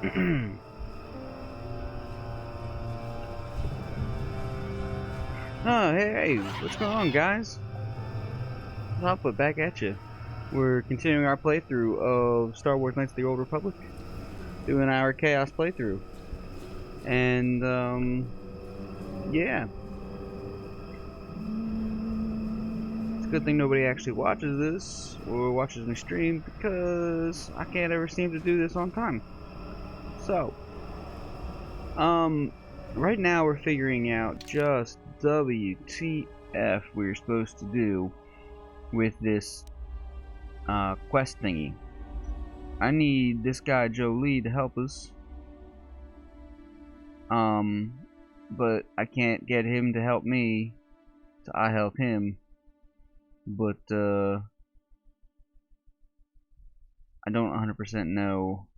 Oh, hey, what's going on, guys? HobFoote back at you. We're continuing our playthrough of Star Wars Knights of the Old Republic, doing our Chaos playthrough. And, yeah. It's a good thing nobody actually watches this, or watches me stream, because I can't ever seem to do this on time. So, right now we're figuring out just WTF we're supposed to do with this quest thingy. I need this guy Jolie to help us, but I can't get him to help me, so I help him. But I don't 100% know.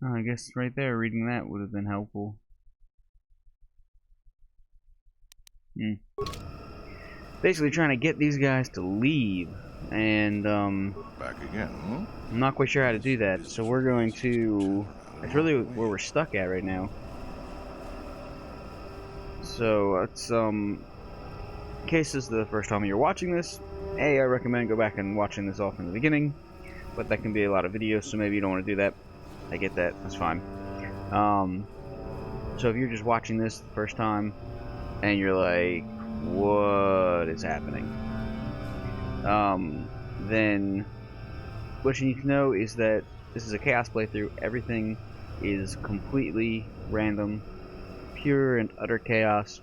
Oh, I guess right there, reading that would have been helpful. Basically trying to get these guys to leave, and back again. I'm not quite sure how to do that, so we're going to, that's really where we're stuck at right now. So it's in case this is the first time you're watching this, I recommend go back and watching this all from the beginning, but that can be a lot of videos, so maybe you don't want to do that. I get that, that's fine. So if you're just watching this the first time and you're like, what is happening? Then what you need to know is that this is a chaos playthrough. Everything is completely random, pure and utter chaos.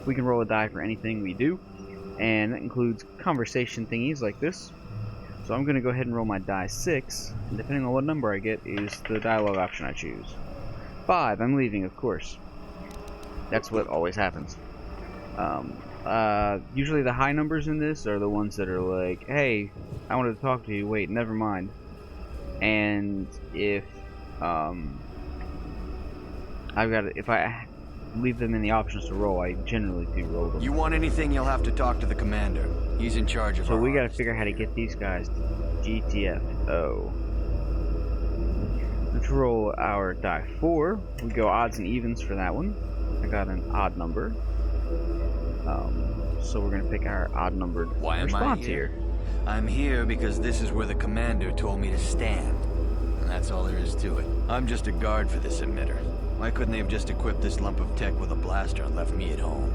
We can roll a die for anything we do, and that includes conversation thingies like this. So I'm going to go ahead and roll my die 6, and depending on what number I get is the dialogue option I choose. 5, I'm leaving, of course. That's what always happens. Usually the high numbers in this are the ones that are like, hey, I wanted to talk to you, wait, never mind. And if if I leave them in the options to roll, I generally do roll them. You want anything, you'll have to talk to the commander. He's in charge of So our we gotta arms. figure out how to get these guys to GTFO. Let's roll our die 4. We go odds and evens for that one. I got an odd number. So we're gonna pick our odd numbered response here. I'm here because this is where the commander told me to stand. And that's all there is to it. I'm just a guard for this emitter. Why couldn't they have just equipped this lump of tech with a blaster and left me at home?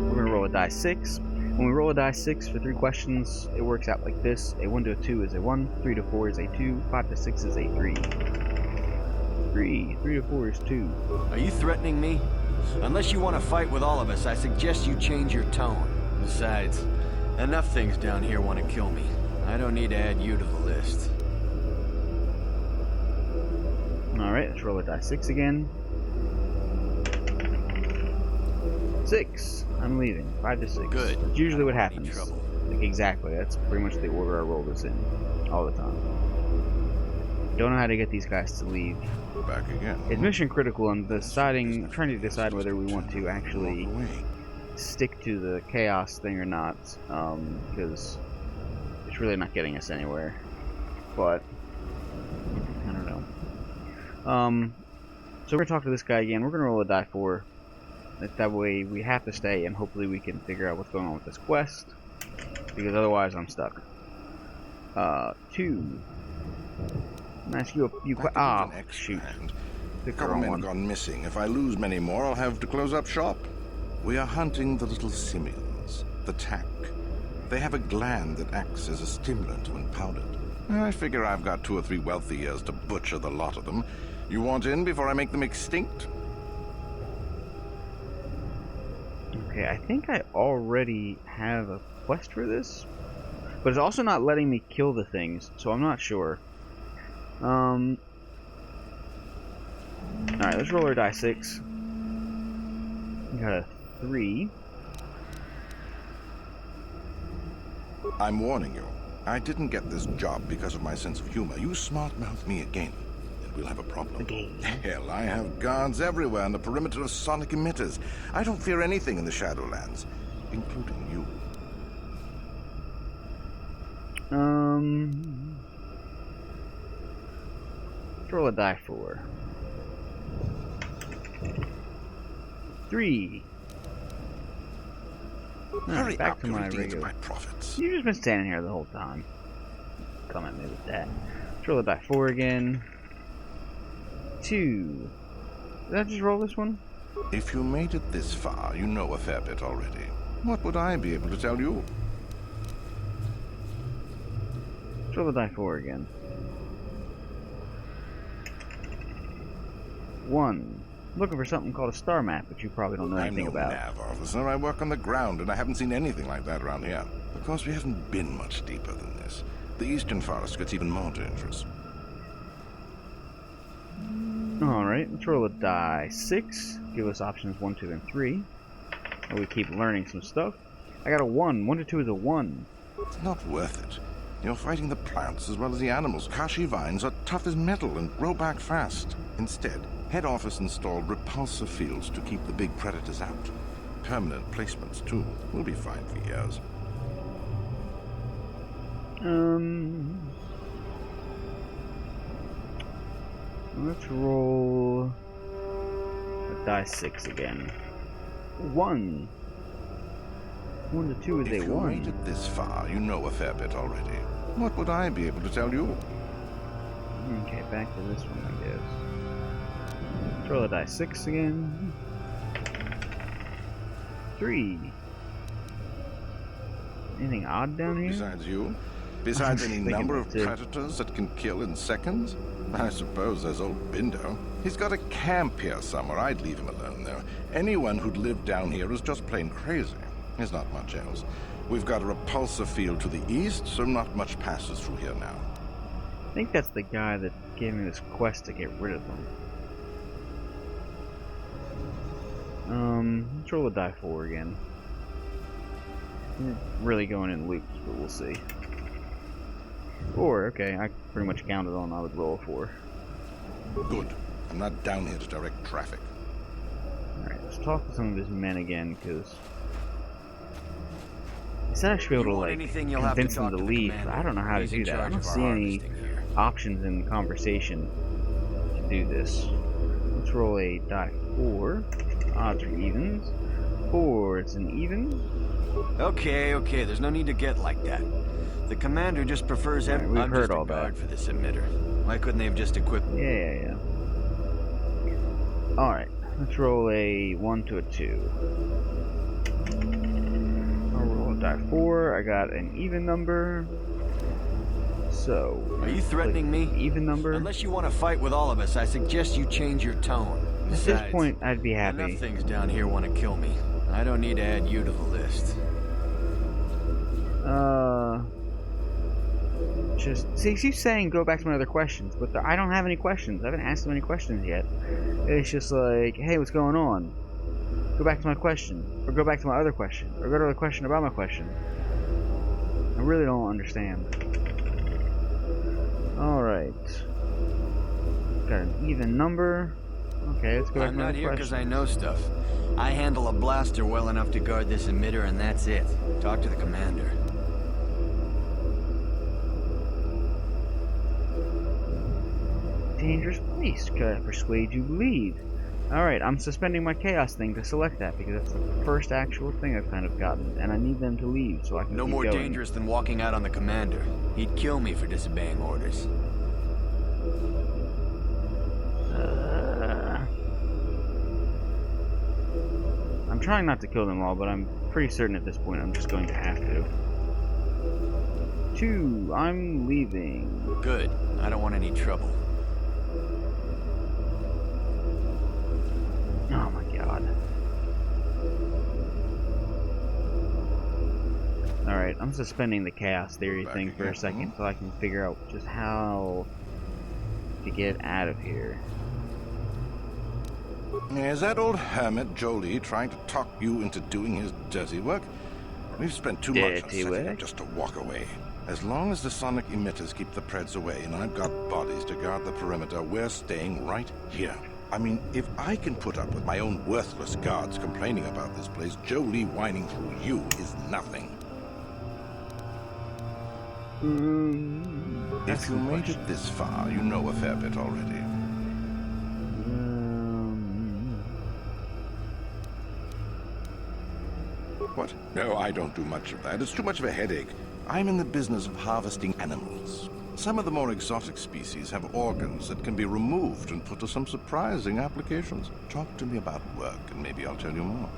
We're gonna roll a die 6. When we roll a die 6 for 3 questions, it works out like this. A 1 to a 2 is a 1, 3 to 4 is a 2, 5 to 6 is a 3. 3 to 4 is 2. Are you threatening me? Unless you want to fight with all of us, I suggest you change your tone. Besides, enough things down here want to kill me. I don't need to add you to the list. Alright, let's roll a die 6 again. 6. I'm leaving. 5 to 6. Good. That's usually what happens. Trouble. Like, exactly. That's pretty much the order I roll this in. All the time. Don't know how to get these guys to leave. Back again. It's mission critical on deciding, trying to decide whether we want to actually stick to the chaos thing or not, because it's really not getting us anywhere. But I don't know. So we're gonna talk to this guy again. We're gonna roll a die 4. That way we have to stay, and hopefully we can figure out what's going on with this quest, because otherwise I'm stuck. 2. Ask you a few questions. Shoot. The couple men have gone missing. If I lose many more, I'll have to close up shop. We are hunting the little simians, the tack. They have a gland that acts as a stimulant when powdered. I figure I've got 2 or 3 wealthy years to butcher the lot of them. You want in before I make them extinct? Okay, I think I already have a quest for this, but it's also not letting me kill the things, so I'm not sure. Alright, let's roll our die 6. We got a 3. I'm warning you. I didn't get this job because of my sense of humor. You smart-mouth me again, and we'll have a problem. Hell, I have guards everywhere on the perimeter of sonic emitters. I don't fear anything in the Shadowlands, including you. Roll a die 4. 3. Hurry back up, to you're my eating into regular. my profits. You've just been standing here the whole time. Come at me with that. Roll a die 4 again. 2. Did I just roll this one? If you made it this far, you know a fair bit already. What would I be able to tell you? Roll a die 4 again. 1. Looking for something called a star map, which you probably don't know anything about. I'm no nav officer. I work on the ground, and I haven't seen anything like that around here. Of course, we haven't been much deeper than this. The eastern forest gets even more dangerous. Alright, let's roll a die 6. Give us options 1, 2, and 3. And we keep learning some stuff. I got a 1. 1 to 2 is a 1. It's not worth it. You're fighting the plants as well as the animals. Kashi vines are tough as metal and grow back fast. Instead, head office installed repulsor fields to keep the big predators out. Permanent placements, too. We'll be fine for years. Let's roll a die 6 again. 1. 1 to 2 is If a you 1. made it this far, you know a fair bit already. What would I be able to tell you? Okay, back to this one, I guess. Let's roll a die 6 again. 3. Anything odd down here? Besides you? Besides any Thinking number that of too. predators that can kill in seconds? I suppose there's old Bindo. He's got a camp here somewhere. I'd leave him alone, though. Anyone who'd lived down here is just plain crazy. There's not much else. We've got a repulsor field to the east, so not much passes through here now. I think that's the guy that gave me this quest to get rid of them. Let's roll a die 4 again. We're really going in loops, but we'll see. 4, okay, I pretty much counted on I would roll a 4. Good. I'm not down here to direct traffic. Alright, let's talk to some of his men again, because I said I should be able to, like, anything, you'll have to convince them talk to to the leave, but commander. I don't know how to He's do in that. I charge don't of our see any harvesting here. options in the conversation to do this. Let's roll a die 4. Odds or evens. 4, it's an even. Okay, there's no need to get like that. The commander just prefers Alright, we've I'm heard just a all guard that. for this emitter. Why couldn't they have just equipped... Yeah. Alright, let's roll a 1 to a 2. I'll roll a die 4. I got an even number. So, Are you threatening me? even number. Unless you want to fight with all of us, I suggest you change your tone. At this Besides, point, I'd be enough happy. things down here want to kill me. I don't need to add you to the list. Just see, he keeps saying go back to my other questions, but I don't have any questions. I haven't asked him any questions yet. It's just like, hey, what's going on? Go back to my question, or go back to my other question, or go to the question about my question. I really don't understand. All right, got an even number. Okay, let's go back I'm to my not other here because question. I know stuff. I handle a blaster well enough to guard this emitter, and that's it. Talk to the commander. Dangerous place. Could I persuade you to leave? Alright, I'm suspending my chaos thing to select that because that's the first actual thing I've kind of gotten, and I need them to leave so I can No keep more going. dangerous than walking out on the commander. He'd kill me for disobeying orders. I'm trying not to kill them all, but I'm pretty certain at this point I'm just going to have to. 2, I'm leaving. Good. I don't want any trouble. Oh my god. Alright, I'm suspending the chaos theory thing for a second so I can figure out just how to get out of here. Is that old hermit Jolie trying to talk you into doing his dirty work? We've spent too much on Dirty setting work? up just to walk away. As long as the sonic emitters keep the Preds away and I've got bodies to guard the perimeter, we're staying right here. I mean, if I can put up with my own worthless guards complaining about this place, Jolie whining through you is nothing. If you made it this far, you know a fair bit already. What? No, I don't do much of that. It's too much of a headache. I'm in the business of harvesting animals. Some of the more exotic species have organs that can be removed and put to some surprising applications. Talk to me about work, and maybe I'll tell you more.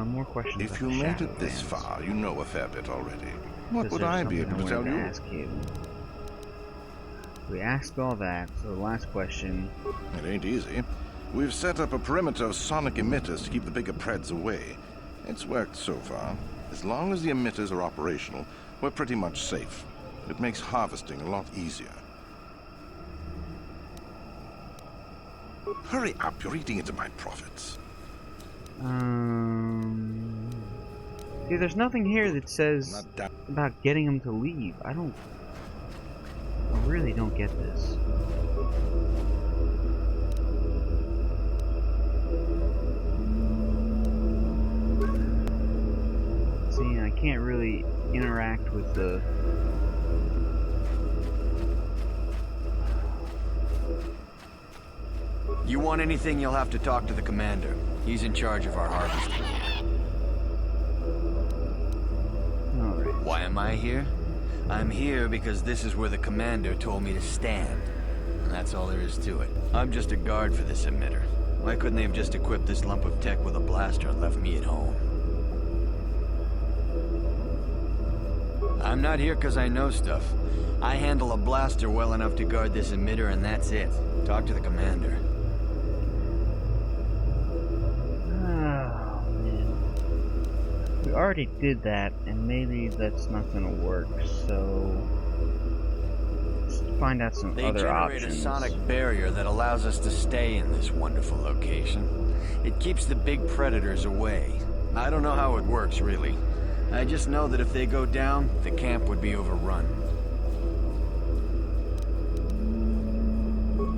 More questions. If you made it this far, you know a fair bit already. What would I be able to tell you? We asked all that, so the last question. It ain't easy. We've set up a perimeter of sonic emitters to keep the bigger preds away. It's worked so far. As long as the emitters are operational, we're pretty much safe. It makes harvesting a lot easier. Hurry up, you're eating into my profits. See, there's nothing here that says about getting him to leave. I really don't get this. See, I can't really interact with the... You want anything, you'll have to talk to the commander. He's in charge of our harvesting. Alright. Why am I here? I'm here because this is where the commander told me to stand. And that's all there is to it. I'm just a guard for this emitter. Why couldn't they have just equipped this lump of tech with a blaster and left me at home? I'm not here because I know stuff. I handle a blaster well enough to guard this emitter, and that's it. Talk to the commander. Oh, man. We already did that, and maybe that's not gonna work, so... let's find out some other options. They generate a sonic barrier that allows us to stay in this wonderful location. It keeps the big predators away. I don't know how it works, really. I just know that if they go down, the camp would be overrun.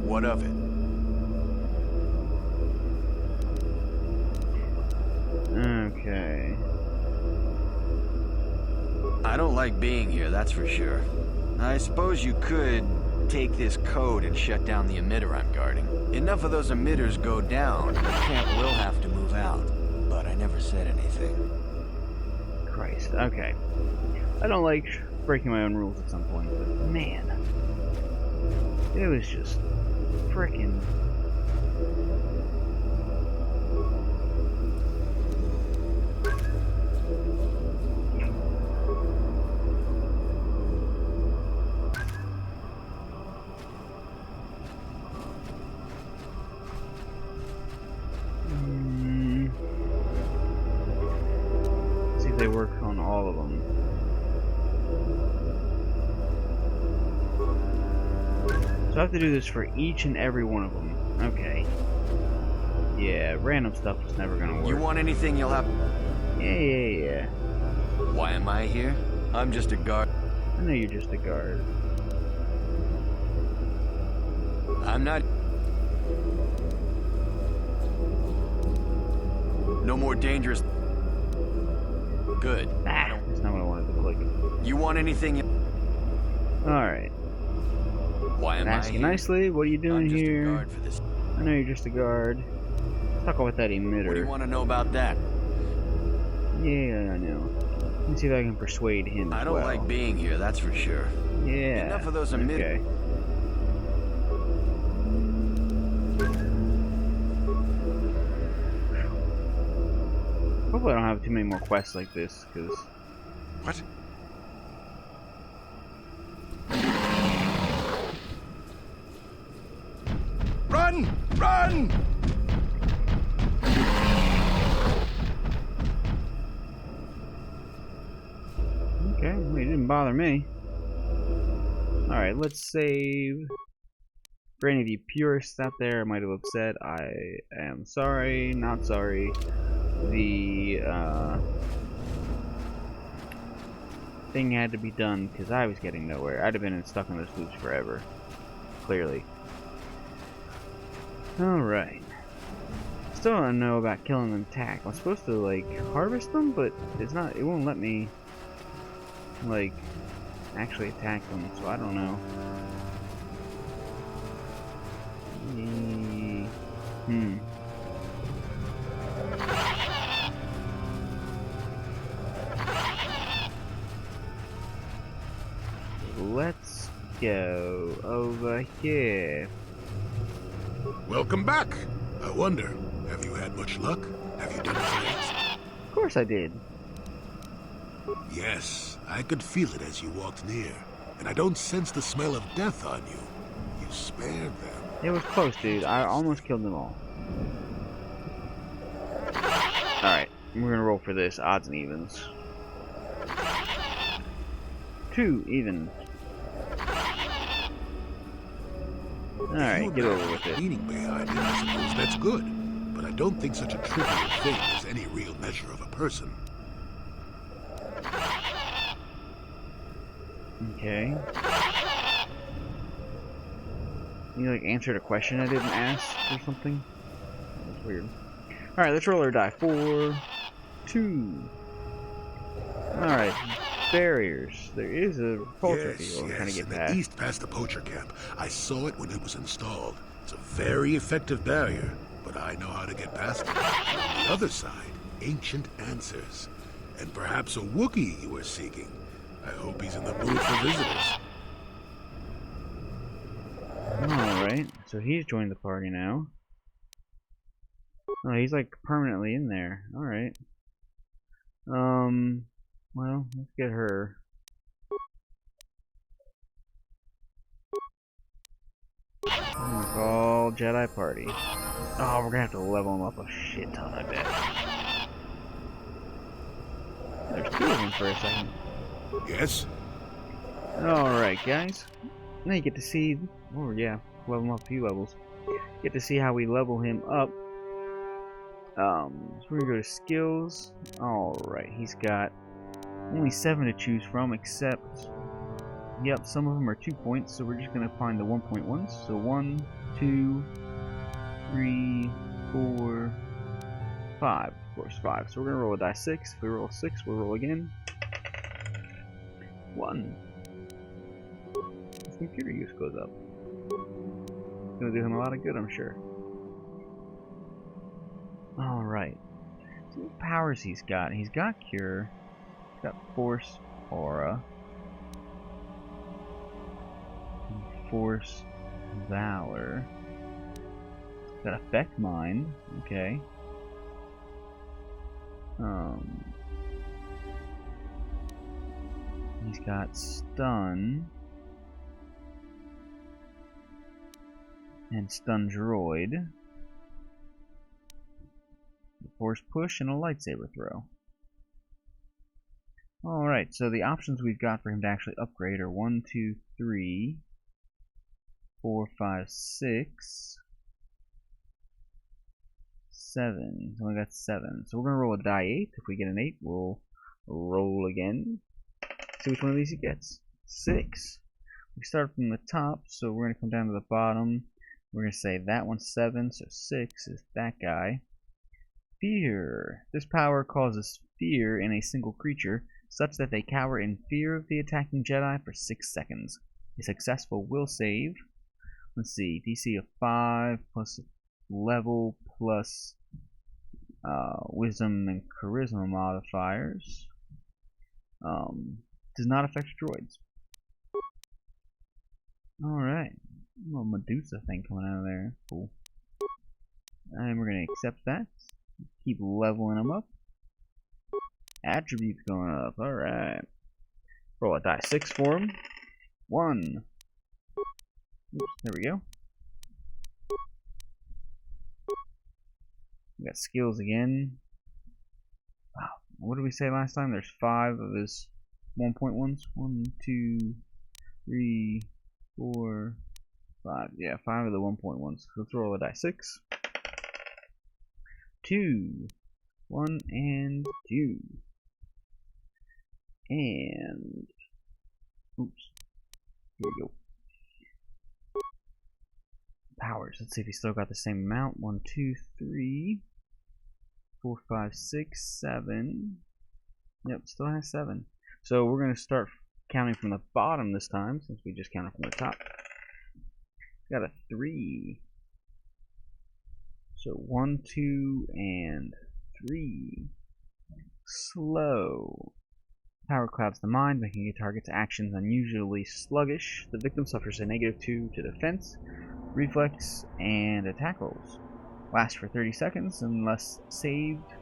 What of it? Okay. I don't like being here, that's for sure. I suppose you could take this code and shut down the emitter I'm guarding. Enough of those emitters go down, the camp will have to move out. But I never said anything. Christ, okay. I don't like breaking my own rules at some point, but man, it was just frickin' see if they work on all of them. So I have to do this for each and every one of them. Okay. Yeah, random stuff is never gonna work. You want anything, you'll have... Yeah. Why am I here? I'm just a guard. I know you're just a guard. I'm not... No more dangerous... Good. Ah, that's not what I wanted to click. You want anything... Alright. Why am I Ask you here? nicely, what are you doing I'm just here? a guard for this. I know you're just a guard. Let's talk about that emitter. What do you want to know about that? Yeah, I know. Let me see if I can persuade him I as don't well. like being here, that's for sure. Yeah. Enough of those emitters. Okay. Hopefully I don't have too many more quests like this, because... What? Run! Run! Okay, well, it didn't bother me. Alright, let's save. For any of you purists out there, I might have upset. I am sorry, not sorry. The thing had to be done because I was getting nowhere. I'd have been stuck in those loops forever. Clearly. Alright. still don't know about killing an attack. I'm supposed to like harvest them, but it's not. It won't let me like actually attack them. So I don't know. Let's go over here. Welcome back. I wonder, have you had much luck? Have you done friends? Of course I did. Yes, I could feel it as you walked near. And I don't sense the smell of death on you. You spared them. It was close, dude. I almost killed them all. Alright, we're gonna roll for this. Odds and evens. 2 even. Alright, get over with it. Meaning behind it, I suppose that's good. But I don't think such a trivial thing is any real measure of a person. Okay. You like answered a question I didn't ask or something? That's weird. Alright, let's roll our die. 4, 2. Alright, barriers. There is a poultry field I'm trying to get past. East past the poacher camp. I saw it when it was installed. It's a very effective barrier, but I know how to get past it. And on the other side, ancient answers. And perhaps a Wookiee you were seeking. I hope he's in the mood for visitors. Alright, so he's joined the party now. Oh, he's like permanently in there. Alright. Well, let's get her. All Jedi party. Oh, we're gonna have to level him up a shit ton, I bet. There's 2 of them for a second. Yes? Alright, guys. Now you get to see. Oh, yeah. Level him up a few levels. Get to see how we level him up. So we're gonna go to skills. Alright, he's got only 7 to choose from, except. Yep, some of them are 2 points, so we're just gonna find the 1-point ones. So 1, 2, 3, 4, 5. Of course, 5. So we're gonna roll a die 6. If we roll 6, we'll roll again. 1. His computer use goes up. It's gonna do him a lot of good, I'm sure. Alright. So what powers he's got? He's got Cure. He's got Force Aura. Force Valor. He's got Affect Mind. Okay. He's got Stun. And Stun Droid. Force Push and a Lightsaber Throw. Alright, so the options we've got for him to actually upgrade are 1, 2, 3, 4, 5, 6, 7. He's only got 7. So we're going to roll a die 8. If we get an 8, we'll roll again. See which one of these he gets. 6. We start from the top, so we're going to come down to the bottom. We're going to say that one's 7, so 6 is that guy. Fear. This power causes fear in a single creature, such that they cower in fear of the attacking Jedi for 6 seconds. A successful will save. Let's see, DC of 5 plus level plus wisdom and charisma modifiers. Does not affect droids. Alright. A little Medusa thing coming out of there. Cool. And we're going to accept that. Keep leveling them up. Attributes going up. Alright. Roll a die 6 for him. 1. Oops, there we go. We got skills again. Wow. What did we say last time? There's 5 of his 1-point ones. 1, 2, 3, 4, 5. Yeah, 5 of the 1-point ones. So let's roll a die 6. 2. 1 and 2. And oops. Here we go. Powers. Let's see if he still got the same amount. 1, 2, 3. 4, 5, 6, 7. Yep, still has 7. So we're going to start counting from the bottom this time, since we just counted from the top. Got a 3. So 1, 2, and 3. Slow. Power clouds the mind, making a target's actions unusually sluggish. The victim suffers a -2 to defense, reflex, and attack rolls. Lasts for 30 seconds unless saved.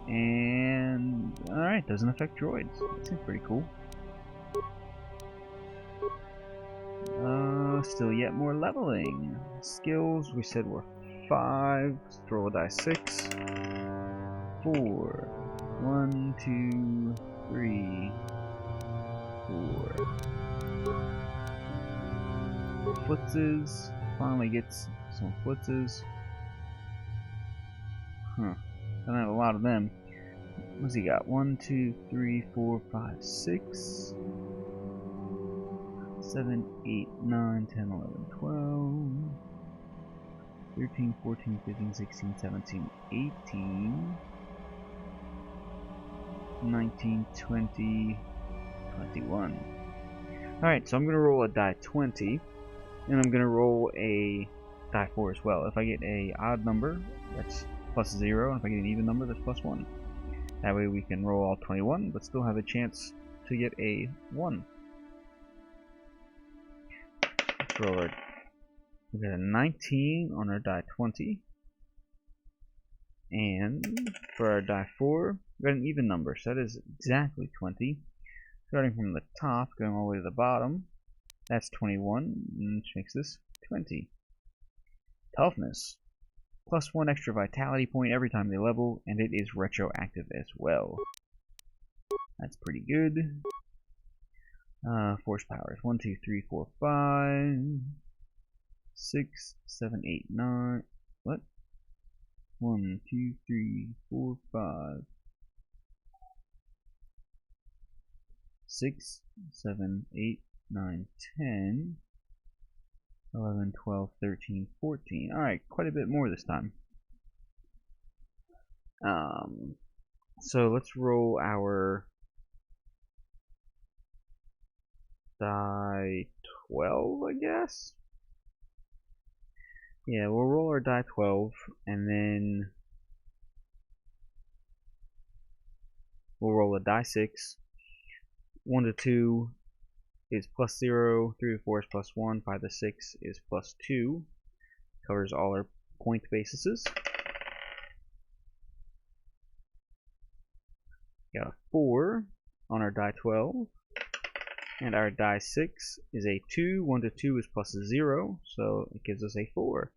And alright, doesn't affect droids. That seems pretty cool. Still yet more leveling. Skills we said were 5. Let's roll a die 6. 4. 1, 2, 3, 4. Flitzes. Finally gets some flitzes. Huh. Don't have a lot of them. What's he got? 1, 2, 3, 4, 5, 6. 7, 8, 9, 10, 11, 12. 13, 14, 15, 16, 17, 18. 19, 20, 21. Alright, so I'm going to roll a die 20, and I'm going to roll a die 4 as well. If I get a odd number, that's +0, and if I get an even number, that's +1. That way we can roll all 21, but still have a chance to get a 1. Let's roll our... We got a 19 on our die 20. And for our die 4, we got an even number, so that is exactly 20. Starting from the top, going all the way to the bottom, that's 21, which makes this 20. Toughness. +1 extra vitality point every time they level, and it is retroactive as well. That's pretty good. Force powers. 1, 2, 3, 4, 5, 6, 7, 8, 9. What? 1, 2, 3, 4, 5, 6, 7, 8, 9, 10, 11, 12, 13, 14. Alright, quite a bit more this time. So let's roll our die 12, I guess? Yeah, we'll roll our die 12, and then we'll roll a die 6. 1 to 2 is +0, 3 to 4 is +1, 5 to 6 is +2. Covers all our point bases. Got a 4 on our die 12. And our die 6 is a 2. 1 to 2 is +0, so it gives us a 4.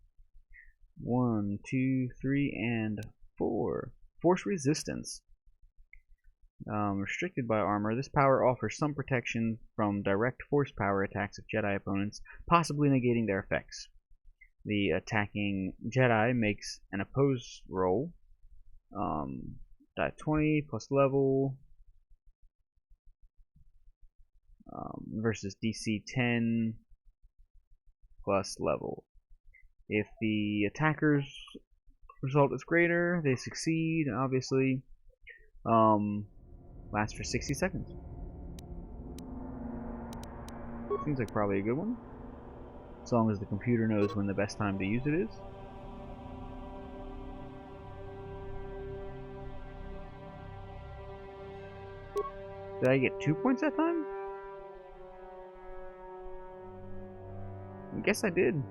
1, 2, 3, and 4. Force resistance. Restricted by armor, this power offers some protection from direct force power attacks of Jedi opponents, possibly negating their effects. The attacking Jedi makes an opposed roll. Die 20 plus level versus DC 10 plus level. If the attacker's result is greater, they succeed, obviously. Lasts for 60 seconds. Seems like probably a good one. As long as the computer knows when the best time to use it is. Did I get 2 points that time? I guess I did.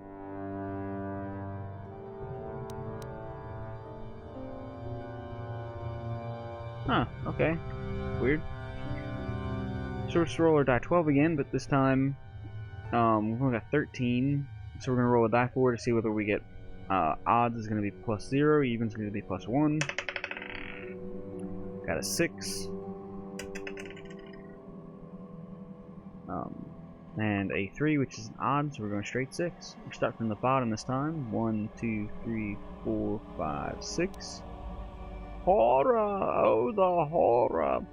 Huh, okay. Weird. So let's roll our die 12 again, but this time we've only got 13. So we're going to roll a die 4 to see whether we get odds is going to be +0, evens is going to be +1. Got a 6. And a 3, which is an odd, so we're going straight 6. We're starting from the bottom this time. 1, 2, 3, 4, 5, 6. Horror! Oh, the horror!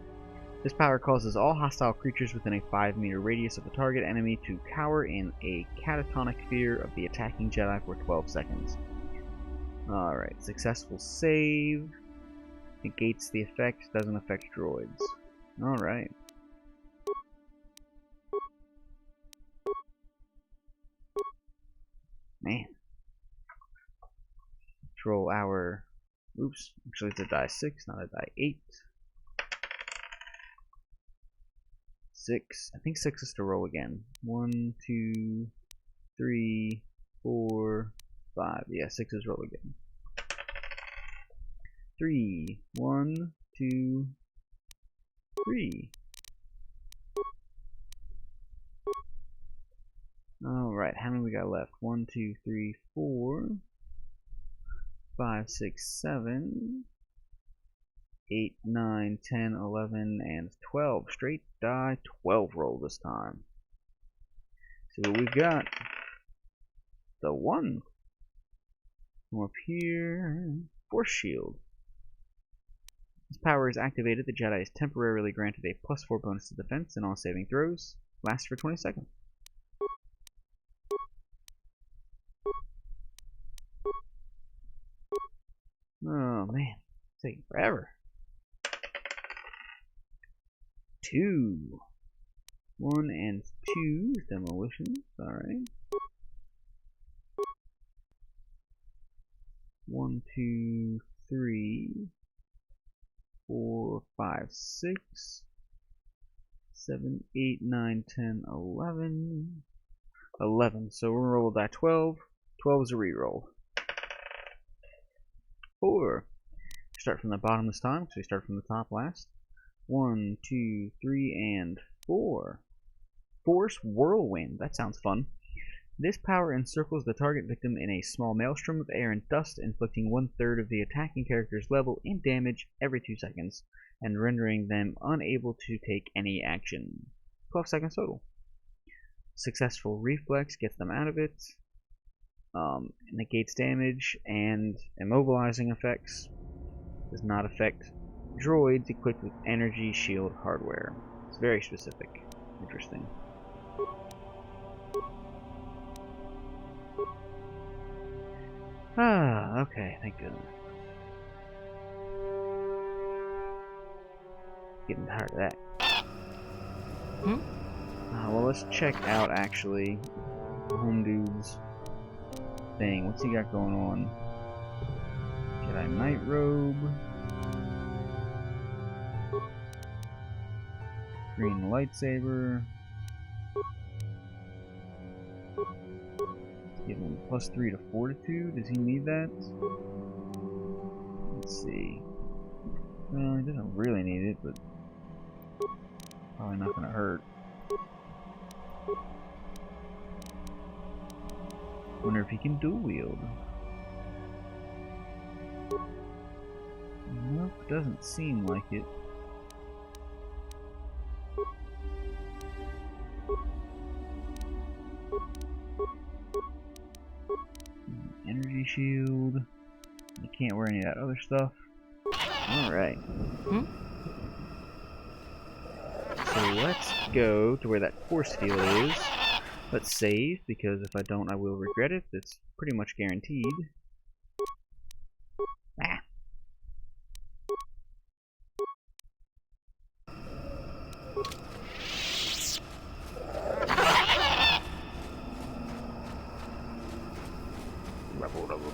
This power causes all hostile creatures within a 5-meter radius of the target enemy to cower in a catatonic fear of the attacking Jedi for 12 seconds. Alright, successful save. Negates the effect, doesn't affect droids. Alright. Man. Let's roll our... Oops, actually it's a die 6, not a die 8. 6. I think 6 is to roll again. 1, 2, 3, 4, 5. Yeah, 6 is roll again. 3. 1, 2, 3. Alright, how many we got left? 1, 2, 3, 4, 5, 6, 7, 8, 9, 10, 11, and 12. Straight die 12 roll this time. See what we've got. The 1. Come up here. Force shield. This power is activated. The Jedi is temporarily granted a +4 bonus to defense and all saving throws. Lasts for 20 seconds. Oh man, it's taking forever. 2. 1 and 2 demolitions. Alright. 1, 2, 3, 4, 5, 6, 7, 8, 9, 10, 11. 11. So we'll roll that 12. 12 is a reroll. 4. Start from the bottom this time, so we start from the top last. 1, 2, 3, and 4. Force Whirlwind. That sounds fun. This power encircles the target victim in a small maelstrom of air and dust, inflicting 1/3 of the attacking character's level in damage every 2 seconds, and rendering them unable to take any action. 12 seconds total. Successful reflex gets them out of it. Negates damage, and immobilizing effects. Does not affect droids equipped with energy shield hardware. It's very specific. Interesting. Ah, okay, thank goodness. Getting tired of that. Well, let's check out, actually, Home Dude's thing. What's he got going on? Jedi Knight Robe. Green lightsaber. Give him +3 to fortitude. Does he need that? Let's see. Well, he doesn't really need it, but probably not gonna hurt. Wonder if he can dual wield. Nope, doesn't seem like it. Energy shield. You can't wear any of that other stuff. Alright. So let's go to where that force field is. Let's save, because if I don't, I will regret it. It's pretty much guaranteed. Ah.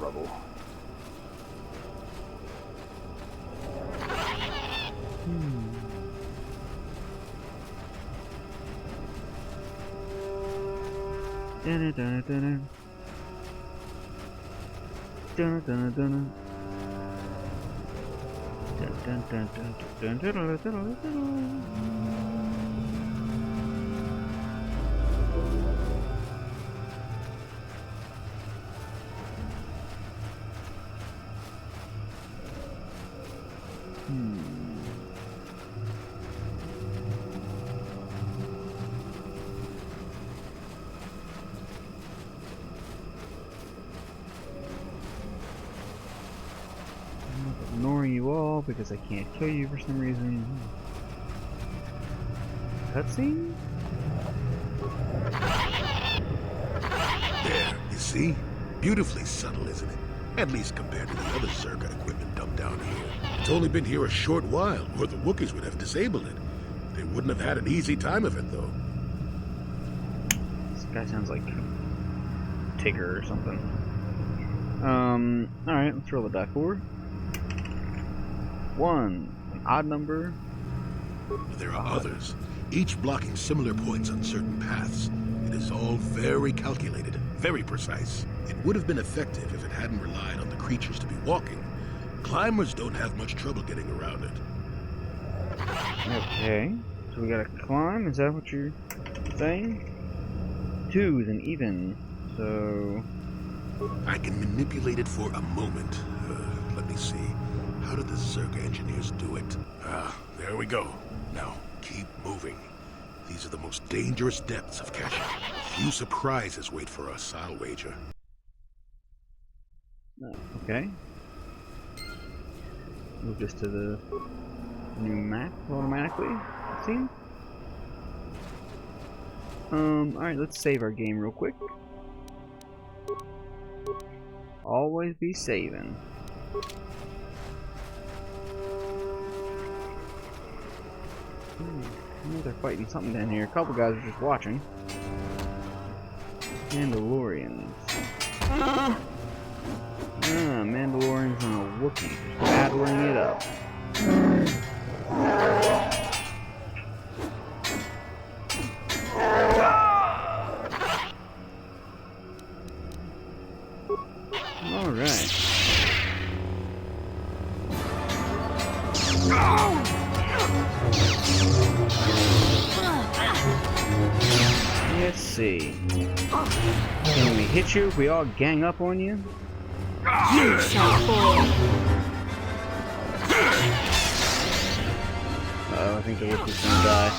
Rubble. Dun dun dun dun dun dun ignoring you all because I can't kill you for some reason. Cutscene? There, you see? Beautifully subtle, isn't it? At least compared to the other Zerga equipment dumped down here. It's only been here a short while, or the Wookiees would have disabled it. They wouldn't have had an easy time of it, though. This guy sounds like Tigger or something. Alright, let's roll a die 4. 1, an odd number. There are others, each blocking similar points on certain paths. It is all very calculated, very precise. It would have been effective if it hadn't relied on the creatures to be walking. Climbers don't have much trouble getting around it. Okay, so we gotta climb, is that what you're saying? 2 is an even, so... I can manipulate it for a moment. Let me see. How did the Zerga engineers do it? There we go. Now, keep moving. These are the most dangerous depths of Kashyyyk. A few surprises wait for us, I'll wager. Okay. Move this to the new map automatically, it seems. Alright, let's save our game real quick. Always be saving. I know they're fighting something down here. A couple guys are just watching. Mandalorians. Mandalorians and a Wookiee just battling it up. Alright. Let's see. Can we hit you if we all gang up on you? You shall fall. I think the Wookiee's gonna die.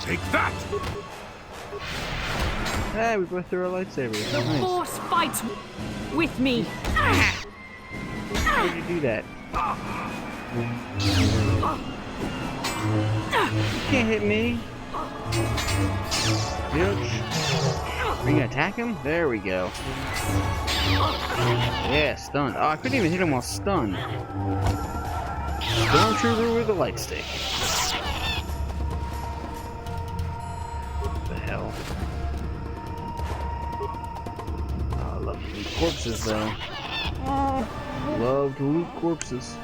Take that! Hey, we both threw our lightsabers. The Nice. Force fights with me. How did you do that? You can't hit me. Bitch. Are you gonna attack him? There we go. Yeah, stunned. Oh, I couldn't even hit him while stunned. Stormtrooper with a light stick. What the hell? Oh, I love to loot corpses, though. Love to loot corpses.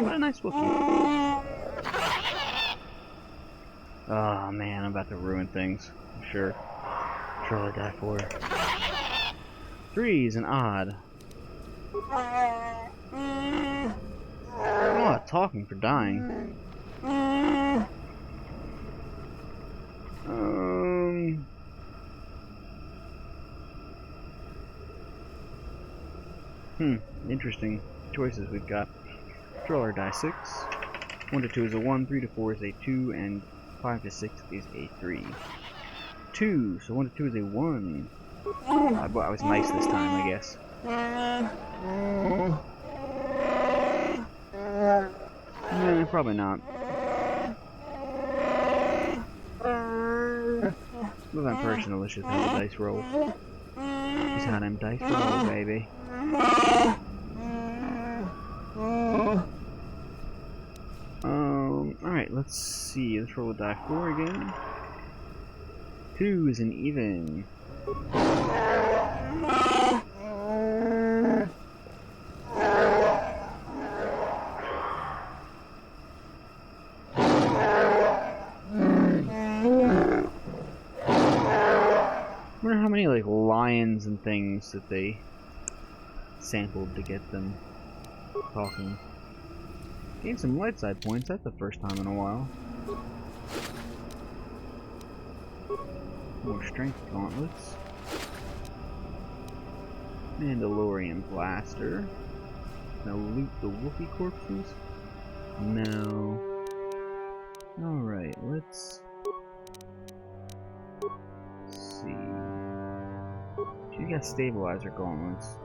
What a nice Wookiee. Oh man, I'm about to ruin things. I'm sure. Sure I die for. 3 is an odd. Oh, talking for dying. Interesting choices we've got. Draw our die 6. 1 to 2 is a 1, 3 to 4 is a 2, and 5 to 6 is a 3. 2, so 1 to 2 is a 1. I was nice this time, I guess. Probably not. Move on personal, let's just have a dice roll. Just how them dice roll, baby. Alright, let's see. Let's roll a die 4 again. 2 is an even. I wonder how many like lions and things that they sampled to get them talking. Gained some light side points, that's the first time in a while. More strength gauntlets. Mandalorian blaster. Now loot the Wookiee corpses? No. Alright, let's see. She's got stabilizer gauntlets.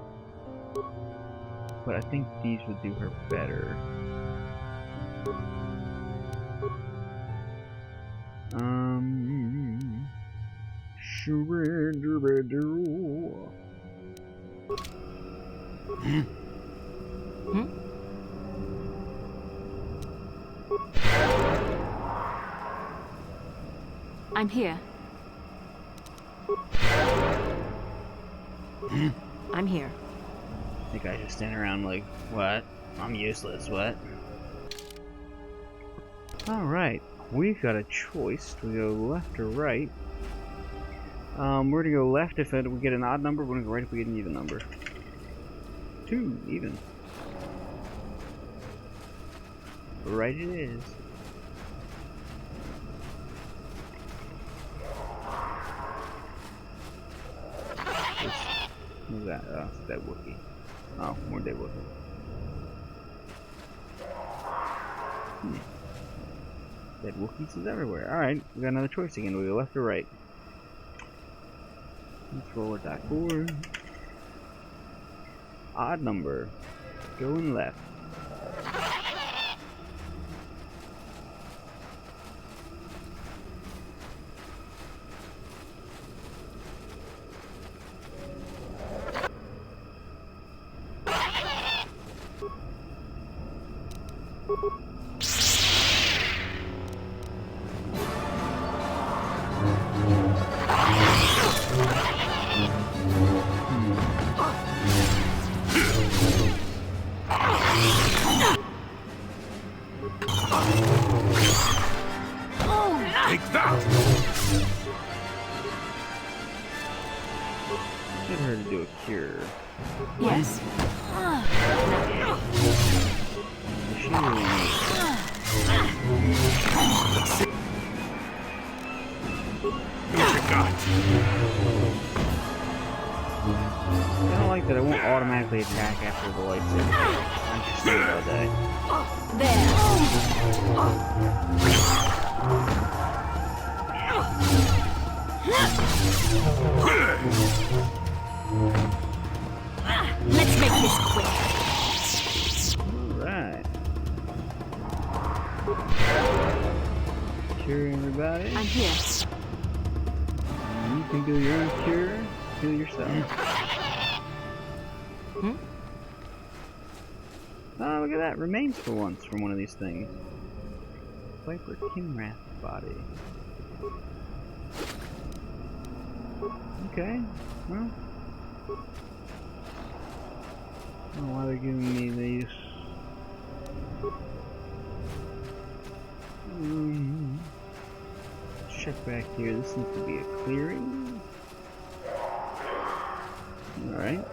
But I think these would do her better. I'm here. I'm here. I think I just stand around like, what? I'm useless, what? Alright, we've got a choice. Do we go left or right? We're gonna go left if we get an odd number, we're gonna go right if we get an even number. 2, even. Right it is. Who's that? Oh, it's that Wookiee. Oh, more dead Wookiee. Dead Wookiees is everywhere. Alright, we got another choice again. Do we go left or right? Let's roll a die 4. Odd number. Going left. Take that! Get her to do a cure. Yes. She really needs What you got? I don't like that I won't automatically attack after the lightsaber. I just stay all day. Let's make this quick. Alright. Cure everybody. I'm here. You can do your own cure. Heal yourself. Oh, look at that. Remains for once from one of these things. Viper Kinrath body. Okay. Well. I don't know why they're giving me these. Let's check back here. This seems to be a clearing. Alright.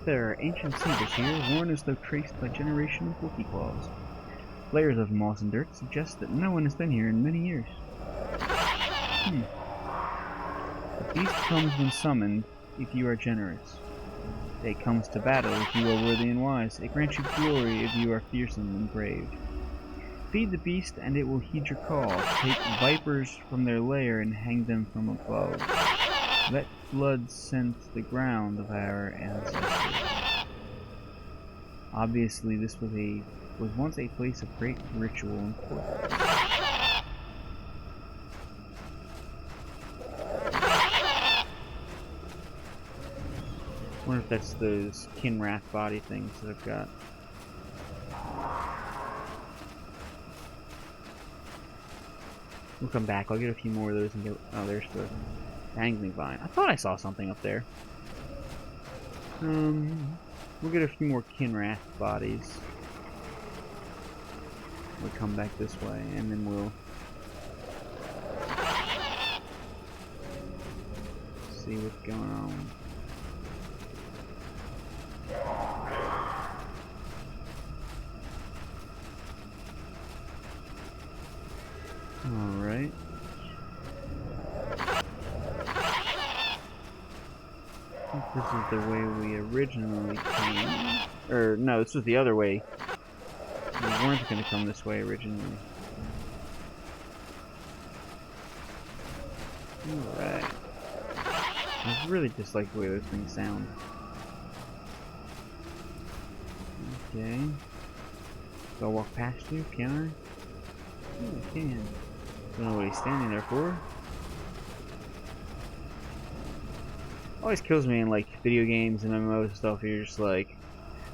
There are ancient symbols here, worn as though traced by generational Wookiee claws. Layers of moss and dirt suggest that no one has been here in many years. The beast comes when summoned, if you are generous. It comes to battle if you are worthy and wise. It grants you glory if you are fearsome and brave. Feed the beast and it will heed your call. Take vipers from their lair and hang them from above. Let blood scent the ground of our ancestors. Obviously, this was once a place of great ritual importance. Wonder if that's those Kinrath body things that I've got. We'll come back. I'll get a few more of those and get. Oh, there's the dangling vine. I thought I saw something up there. We'll get a few more Kinrath bodies. We'll come back this way, and then we'll see what's going on. Alright. think this is the way we originally came. Or, no, this was the other way. We weren't going to come this way originally. Alright. I really dislike the way those things sound. Okay. So I'll walk past you, can I? Yeah, I can. Don't know what he's standing there for. Always kills me in like video games and MMOs and stuff. You're just like,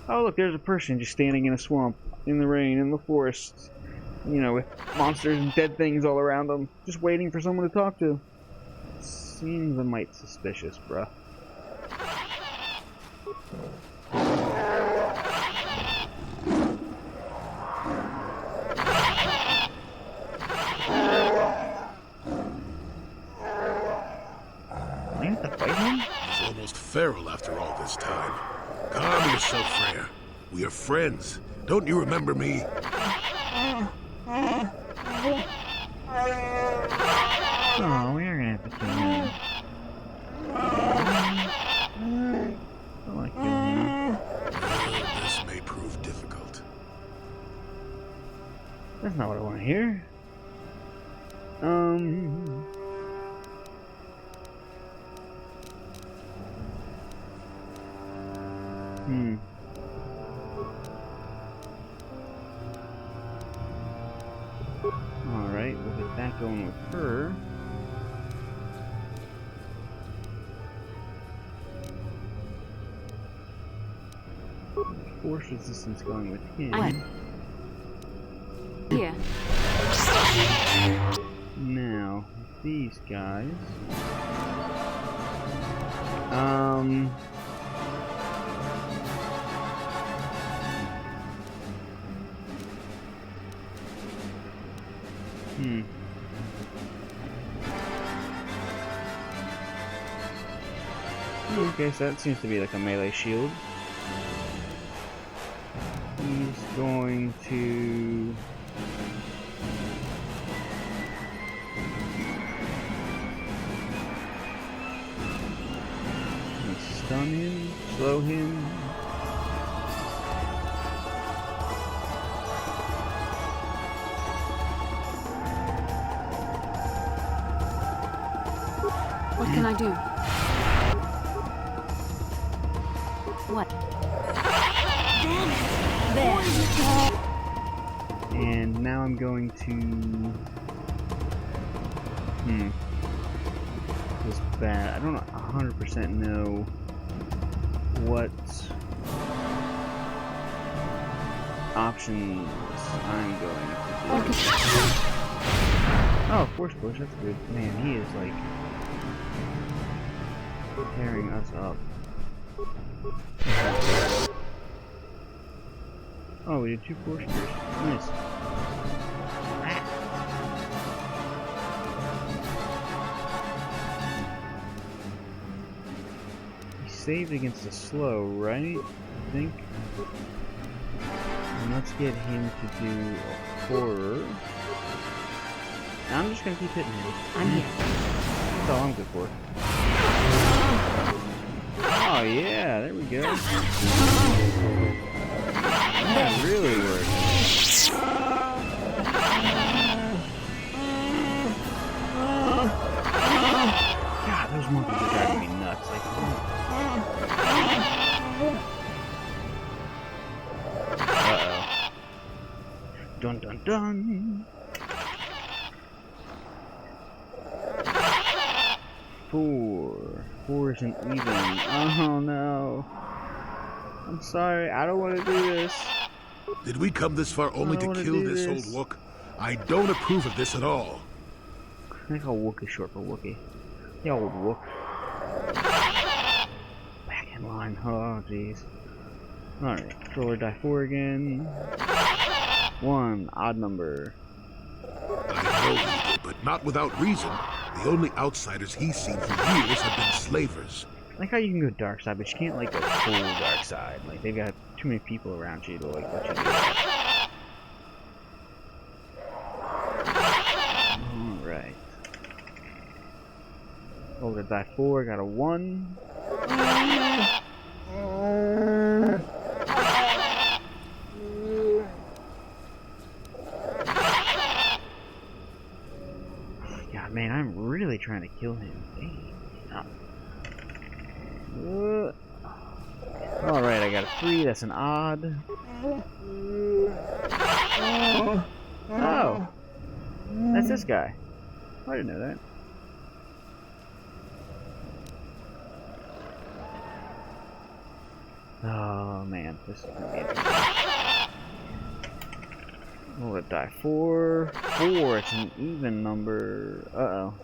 oh look, there's a person just standing in a swamp, in the rain, in the forest, you know, with monsters and dead things all around them, just waiting for someone to talk to. Seems a mite suspicious, bruh. I have to fight him? He's almost feral after all this time. Calm yourself, Freya. We are friends. Don't you remember me? Oh, we are gonna have to kill him. I want to kill him. Well, this may prove difficult. That's not what I want to hear. Alright, we'll get that going with her. Force resistance going with him. Here. Now, these guys. Okay, so that seems to be like a melee shield. He's going to... stun him, slow him. What can I do? What? Damn it! There. And now I'm going to... This is bad. I don't 100% know what options I'm going to do. Oh, force push, that's good. Man, he is like tearing us up. Oh, we did 2 force push. Nice. He saved against the slow, right? I think. And let's get him to do a horror. I'm just gonna keep hitting him. I'm here. That's all I'm good for. Oh yeah, there we go. That really worked. God, those monkeys are driving me nuts. Like, uh-oh. Dun dun dun. Four isn't even. Oh no. I'm sorry, I don't want to do this. Did we come this far only to kill this old Wook? I don't approve of this at all. I think all Wook is short for Wookie. The old Wook. Back in line. Oh jeez. Alright, roll or die 4 again. 1, odd number. I know he did, but not without reason. The only outsiders he's seen for years have been slavers. I like how you can go dark side, but you can't like go full dark side. Like they've got too many people around you to like let you do that. Alright. Rolled a die 4, got a 1. God, man, I'm really trying to kill him. Alright, I got a 3. That's an odd. Oh! That's this guy. I didn't know that. Oh man, this is gonna be interesting. Roll a die. 4. 4. It's an even number. Uh oh.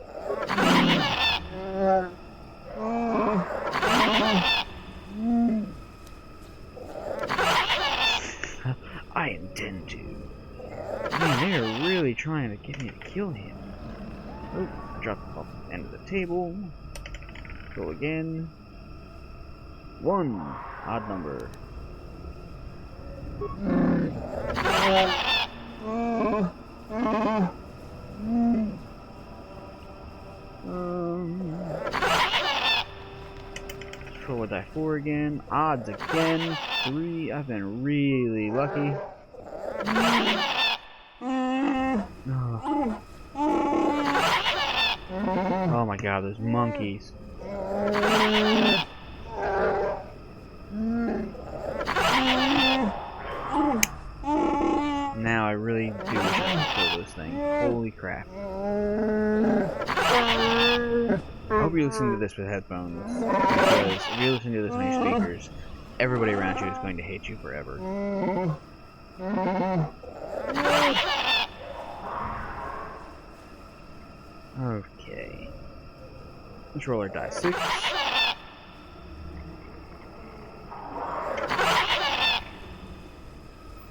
I intend to. Man, they are really trying to get me to kill him. Oh, I dropped it off the end of the table. Roll again. 1. Odd number. Roll a die 4 again. Odds again. 3. I've been really lucky. Oh my god, those monkeys. Now I really do wish I could kill this thing. Holy crap. I hope you're listening to this with headphones, because if you're listening to this on your speakers, everybody around you is going to hate you forever. Okay. Let's roll our die. 6.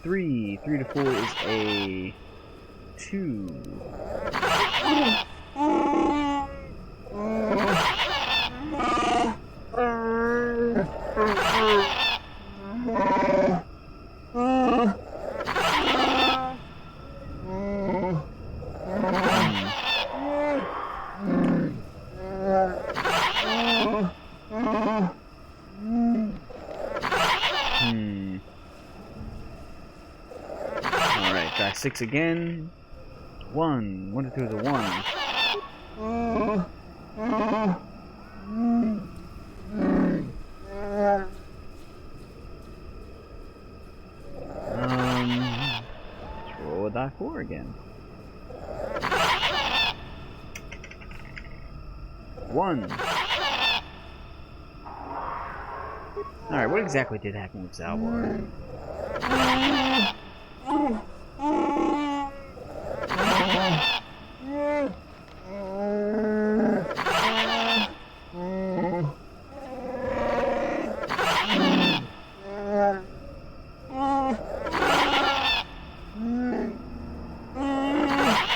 Three to 4 is a 2. Alright, die 6 again. 1. 1 to 2 is a 1. Let's roll a die 4 again. 1. Alright, what exactly did happen with Zalbar?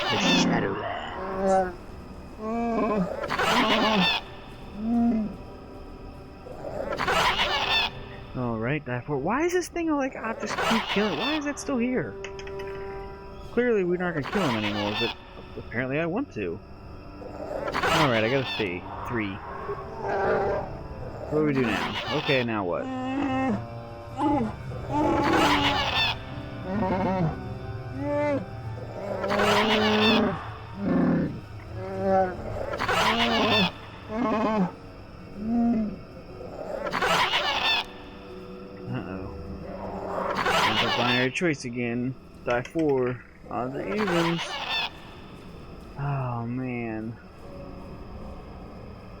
The Shadowlands. Alright, die 4. Why is this thing like, I'll just keep killing? Why is that still here? Clearly we're not gonna kill him anymore, but apparently I want to. Alright, I got a 3. What do we do now? Okay, now what? Uh-oh. Binary choice again. Die 4. Odds are evens. Oh man.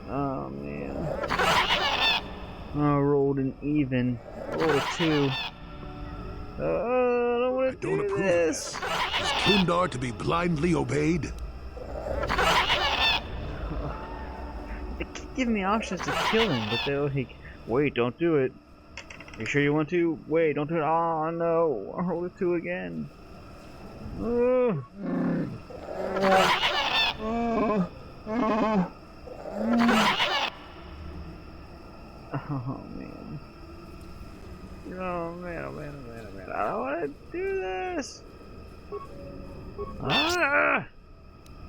Oh man. Oh, I rolled an even. I rolled a 2. I don't want to do this. Is Kundar to be blindly obeyed? They keep giving me options to kill him, but they're like, wait, don't do it. You sure you want to? Wait, don't do it. Oh no, I rolled a 2 again. Oh man. Oh man, oh man, oh man, oh man. I don't want to do this. Ah!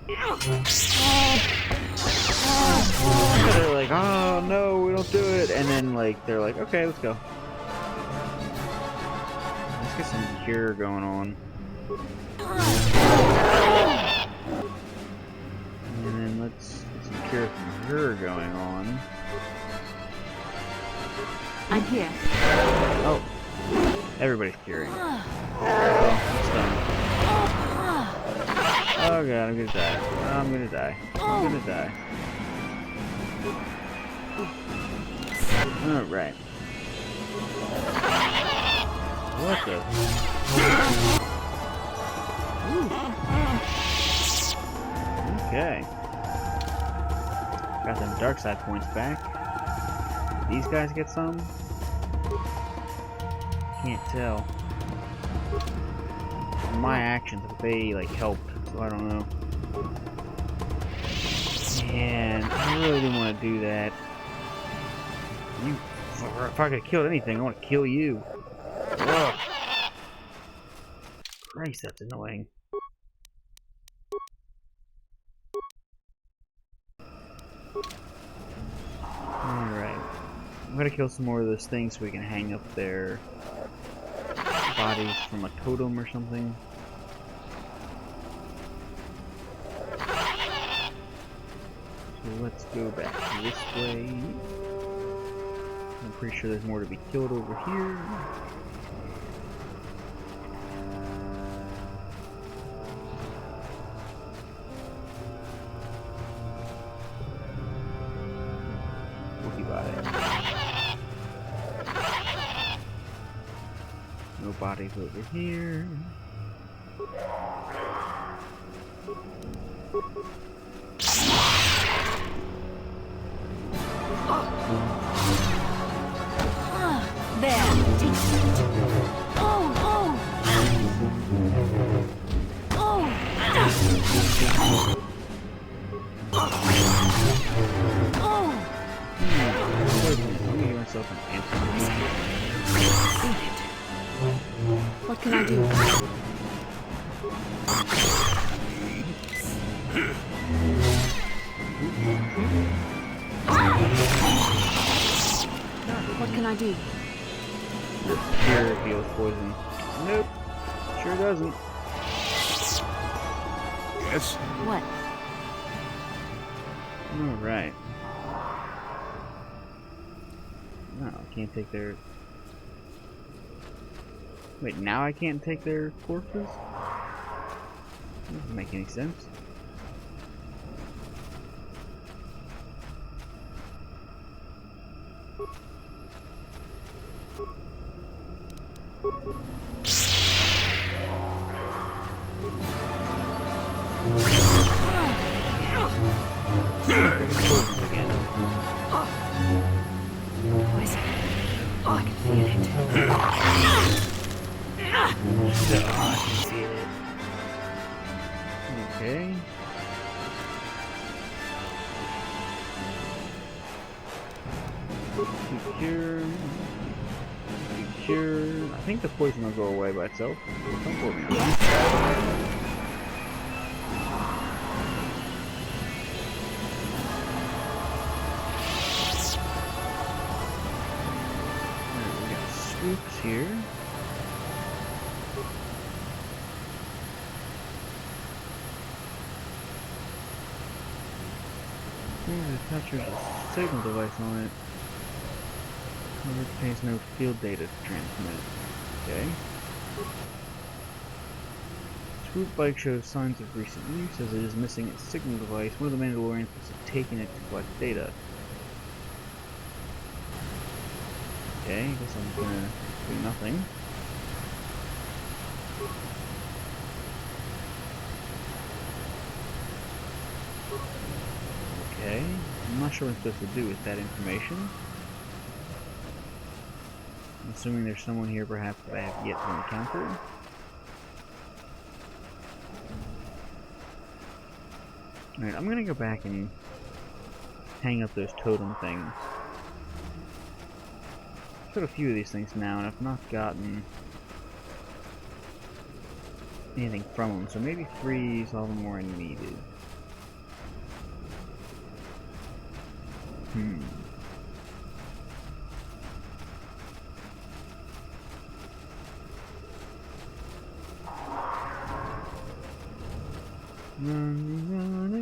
They're like, oh no, we don't do it, and then like they're like, okay, let's go. Let's get some cure going on. And then let's get some cure from her going on. I'm here. Oh, everybody's curing. Oh, it's done. Oh god, I'm gonna die. I'm gonna die. I'm gonna die. Alright. What the? Ooh. Okay. Got them dark side points back. Did these guys get some? Can't tell. My actions, if they like helped, so I don't know. And I really didn't want to do that. If I could have killed anything, I want to kill you. Ugh. Christ, that's annoying. Alright. I'm gonna kill some more of those things so we can hang up their bodies from a totem or something. So let's go back this way. I'm pretty sure there's more to be killed over here. No bodies over here. There. Take it. Oh, oh. Oh. Oh. Let me give myself an answer. What can I do? What can I do? Cure deals poison. Nope. Sure doesn't. Yes? What? Alright. No, I can't take their... Wait, now I can't take their corpses? That doesn't make any sense. What is it? Oh, I can feel it. Okay. Secure. Secure. I think the poison will go away by itself. Don't quote me on that. Alright, we got swoops here. It attaches a signal device on it. It contains no field data to transmit. Okay. Swoop bike shows signs of recent use as it is missing its signal device. One of the Mandalorians must have taken it to collect data. Okay, I guess I'm gonna do nothing. Okay, I'm not sure what I'm supposed to do with that information. I'm assuming there's someone here perhaps that I have yet to encounter. Alright, I'm gonna go back and hang up those totem things. I've got a few of these things now and I've not gotten anything from them, so maybe 3 is all the more I needed.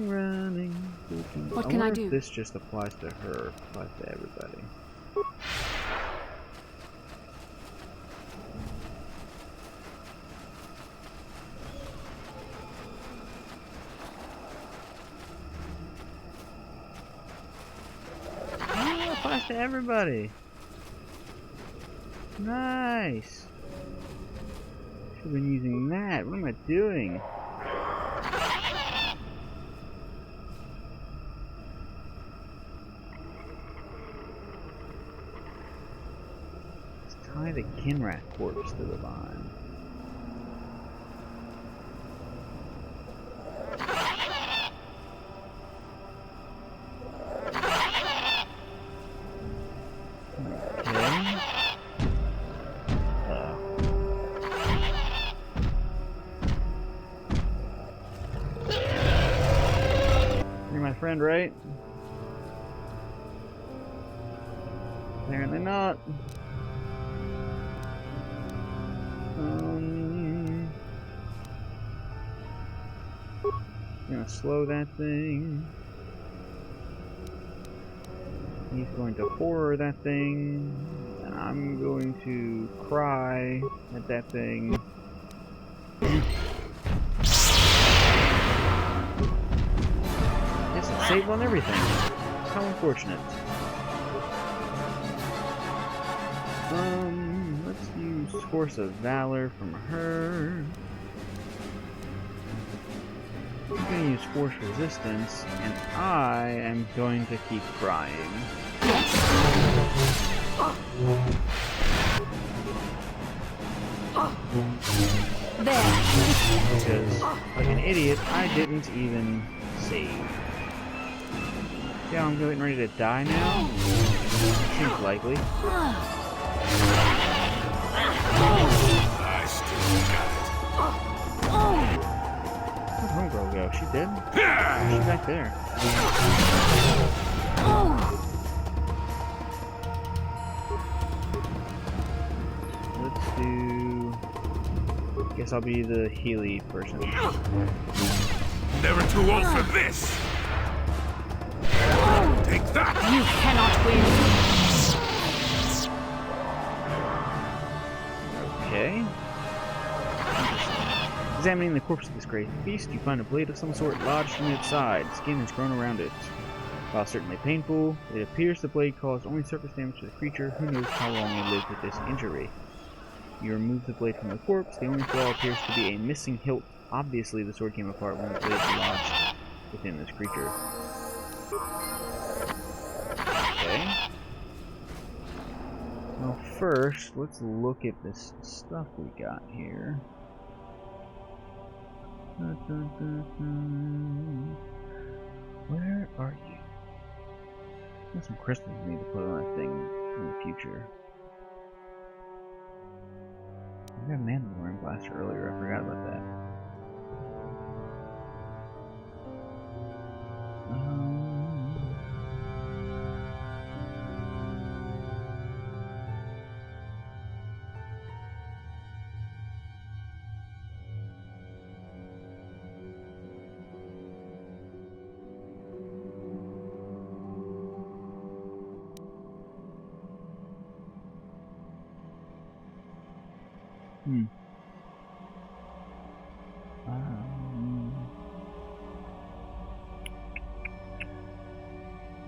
Running. What can I wonder do? if this just applies to her, applies to everybody. Oh, it applies to everybody. Nice. Should have been using that. What am I doing? Tie the Kinrath corpse to the vine. Okay. You're my friend, right? Apparently not. I'm gonna slow that thing. He's going to horror that thing. And I'm going to cry at that thing. Yes, it saved on everything. How unfortunate. Let's use Force of Valor from her. I'm going to use Force Resistance, and I am going to keep crying. There. Because, like an idiot, I didn't even save. Yeah, I'm getting ready to die now? Seems likely. I still got Where'd Homegirl go? She dead? She's back there. Let's do... Guess I'll be the Healy person. Never too old for this. Take that. You cannot win. Okay. Examining the corpse of this great beast, you find a blade of some sort lodged in its side. Skin has grown around it. While certainly painful, it appears the blade caused only surface damage to the creature. Who knows how long it lived with this injury? You remove the blade from the corpse. The only flaw appears to be a missing hilt. Obviously, the sword came apart when the blade lodged within this creature. Okay. Well, first, let's look at this stuff we got here. Where are you? There's some crystals we need to put on that thing in the future. I got a Mandalorian blaster earlier, I forgot about that.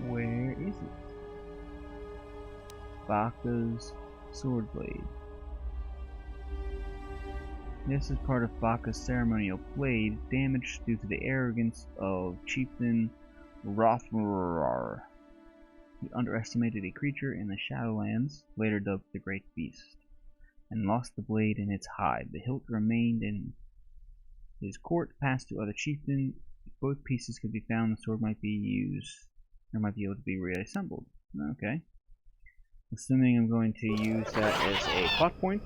Where is it? Baka's sword blade. This is part of Baka's ceremonial blade, damaged due to the arrogance of Chieftain Rothmurar. He underestimated a creature in the Shadowlands, later dubbed the Great Beast, and lost the blade in its hide. The hilt remained in his court, passed to other chieftains. If both pieces could be found, the sword might be used, or might be able to be reassembled. Okay. Assuming I'm going to use that as a plot point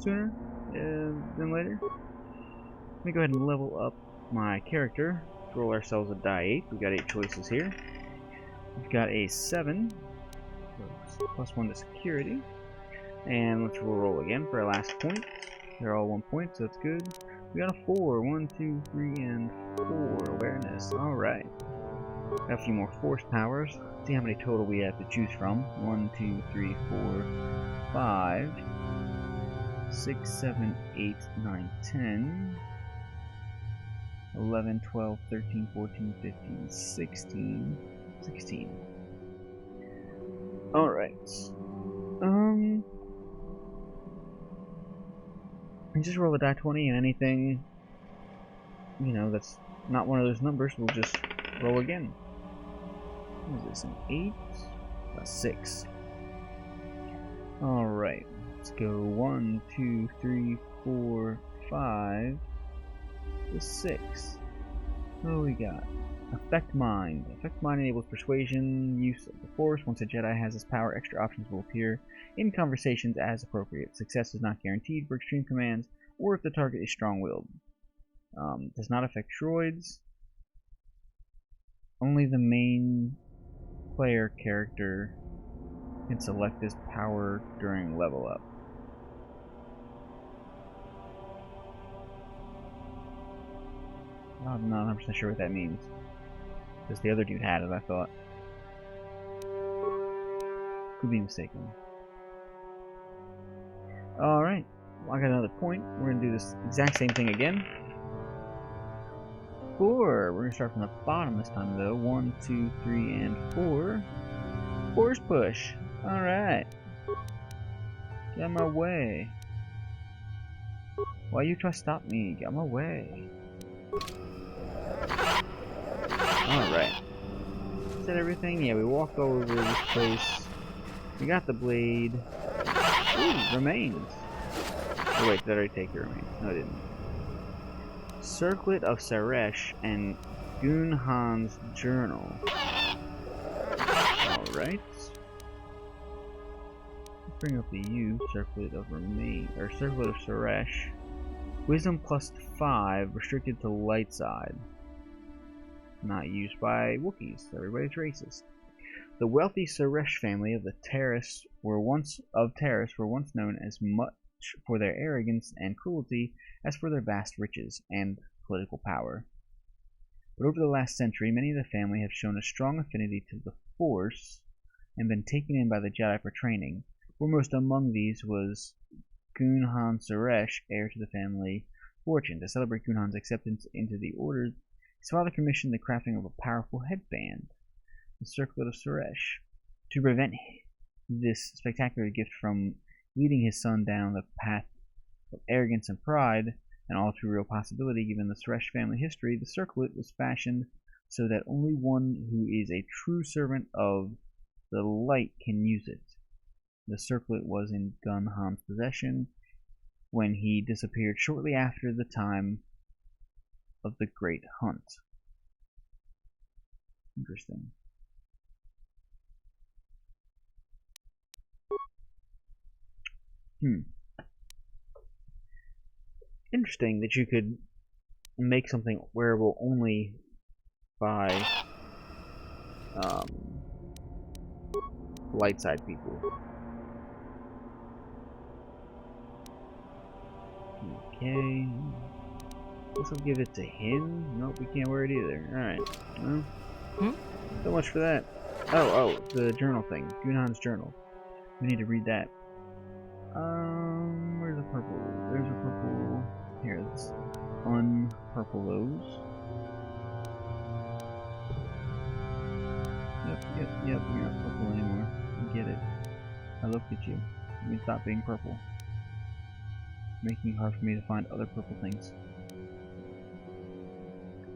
sooner than later. Let me go ahead and level up my character. Roll ourselves a die 8. We got 8 choices here. We've got a 7, so +1 to security. And let's roll again for our last point. They're all 1 point, so that's good. We got a 4. 1, 2, 3, and 4 awareness. Alright. Got a few more force powers. Let's see how many total we have to choose from. 1, 2, 3, 4, 5, 6, 7, 8, 9, 10, 11, 12, 13, 14, 15, 16. 16. Alright. And just roll a die 20 and anything, you know, that's not one of those numbers, we'll just roll again. What is this, an 8? A 6. Alright, let's go 1, 2, 3, 4, 5, to 6. What do we got? Affect Mind. Affect Mind enables persuasion, use of the Force. Once a Jedi has this power, extra options will appear in conversations as appropriate. Success is not guaranteed for extreme commands, or if the target is strong-willed. Does not affect droids. Only the main player character can select this power during level up. I'm not 100% sure what that means. Because the other dude had it, I thought. Could be mistaken. Alright, well, I got another point. We're going to do this exact same thing again. 4. We're going to start from the bottom this time, though. 1, 2, 3, and 4. Force push. Alright. Get out of my way. Why you try to stop me? Get out of my way. Alright. Is that everything? Yeah, we walked all over this place. We got the blade. Ooh, remains. Oh wait, did I already take the remains? No, I didn't. Circlet of Saresh and Gunhan's Journal. Alright. Let's bring up the U, Circlet of Circlet of Saresh. Wisdom +5, restricted to light side. Not used by Wookiees. Everybody's racist. The wealthy Saresh family of the Terrace were once known as much for their arrogance and cruelty as for their vast riches and political power. But over the last century, many of the family have shown a strong affinity to the Force and been taken in by the Jedi for training. Foremost among these was Gunhan Saresh, heir to the family fortune. To celebrate Gunhan's acceptance into the order, his father commissioned the crafting of a powerful headband, the Circlet of Saresh. To prevent this spectacular gift from leading his son down the path of arrogance and pride, and all too real possibility given the Saresh family history, the circlet was fashioned so that only one who is a true servant of the light can use it. The circlet was in Gunhan's possession when he disappeared shortly after the time of the Great Hunt. Interesting. Interesting that you could make something wearable only by light side people. Okay. Guess I'll give it to him. Nope, we can't wear it either. Alright. Well, so much for that. Oh, the journal thing. Gunhan's journal. We need to read that. Where's the purple? There's a purple. Here, let's unpurple those. Yep, you're not purple anymore. I get it. I looked at you. You can stop being purple. Making it hard for me to find other purple things.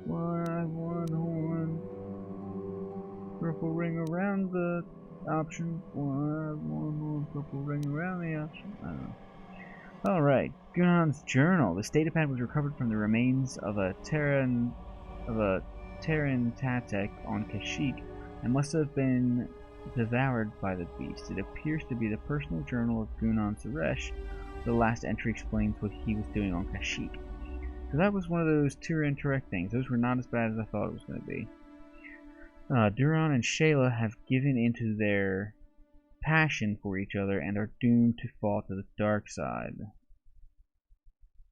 Why one horn? Purple ring around the option. Why one horn? Purple ring around the option. I don't know. Alright, Gunhan's journal. This datapad was recovered from the remains of a Terran Tatek on Kashyyyk and must have been devoured by the beast. It appears to be the personal journal of Gunhan Saresh. The last entry explains what he was doing on Kashyyyk. So that was one of those Tyrann Tarek things. Those were not as bad as I thought it was going to be. Duran and Shayla have given into their passion for each other and are doomed to fall to the dark side.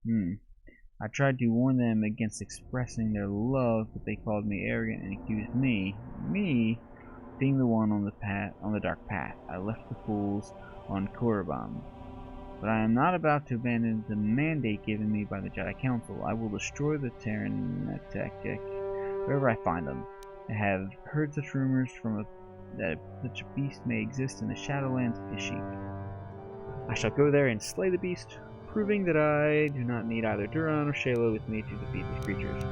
I tried to warn them against expressing their love, but they called me arrogant and accused me being the one on the dark path. I left the fools on Korriban. But I am not about to abandon the mandate given me by the Jedi Council. I will destroy the Terran wherever I find them. I have heard such rumors that such a beast may exist in the Shadowlands of Kashyyyk. I shall go there and slay the beast, proving that I do not need either Duran or Shayla with me to defeat these creatures.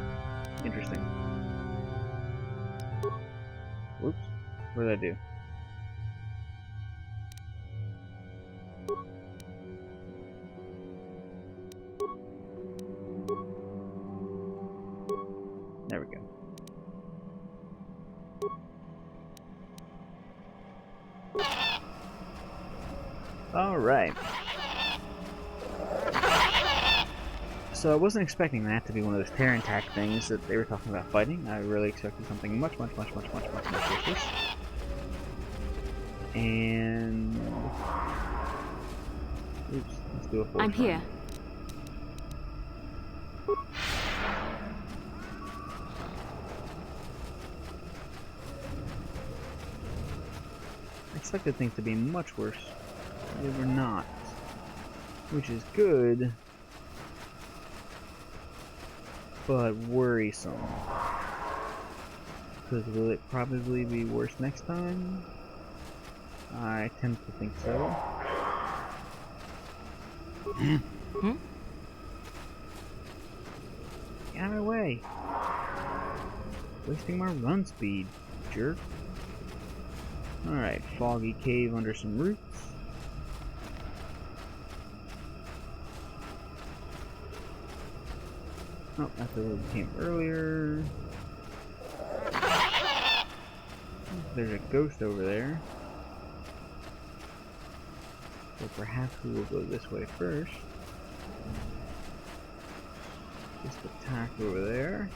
Interesting. Whoops. What did I do? There we go. Alright. So I wasn't expecting that to be one of those Terran attack things that they were talking about fighting. I really expected something much worse. And... oops, let's do a full I'm here. I expected things to be much worse. They were not. Which is good, but worrisome. Because will it probably be worse next time? I tend to think so. Get out of my way! Wasting my run speed, jerk. Alright, foggy cave under some roots. Oh, that's where we came earlier. There's a ghost over there. So perhaps we will go this way first. Just attack over there.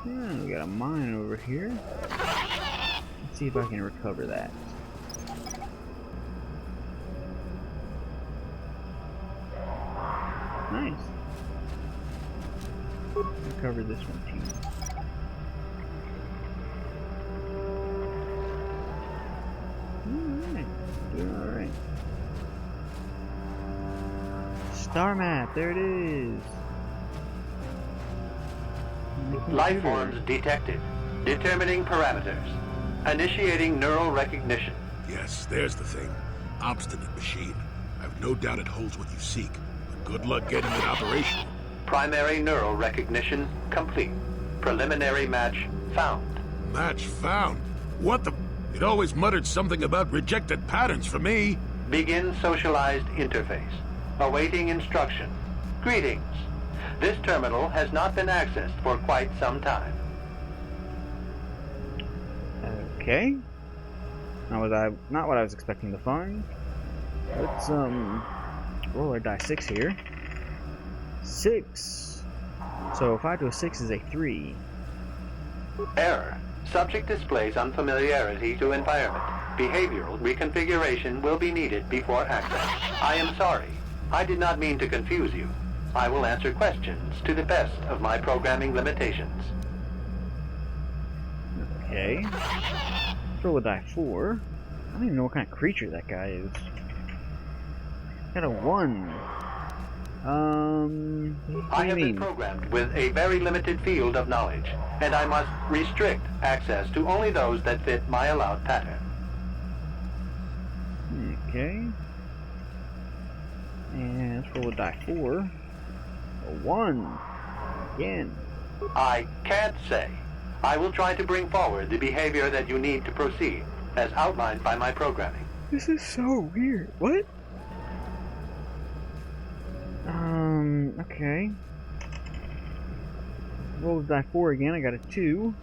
Yeah, we got a mine over here. Let's see if I can recover that. Nice. Recover this one too. Alright. Doing alright. Star map, there it is. Life forms detected. Determining parameters. Initiating neural recognition. Yes, there's the thing. Obstinate machine. I've no doubt it holds what you seek, but good luck getting it operational. Primary neural recognition complete. Preliminary match found. Match found? What the... It always muttered something about rejected patterns for me. Begin socialized interface. Awaiting instruction. Greetings. This terminal has not been accessed for quite some time. Okay. Not what I was expecting to find. Let's roll our die 6 here. 6. So 5 to a 6 is a 3. Error. Subject displays unfamiliarity to environment. Behavioral reconfiguration will be needed before access. I am sorry. I did not mean to confuse you. I will answer questions to the best of my programming limitations. Okay. Let's roll a die 4. I don't even know what kind of creature that guy is. Got a 1. I have been programmed with a very limited field of knowledge, and I must restrict access to only those that fit my allowed pattern. Okay. And let's roll a die 4. A 1. Again. I can't say. I will try to bring forward the behavior that you need to proceed, as outlined by my programming. This is so weird. What? Okay. Roll die 4 again. I got a 2.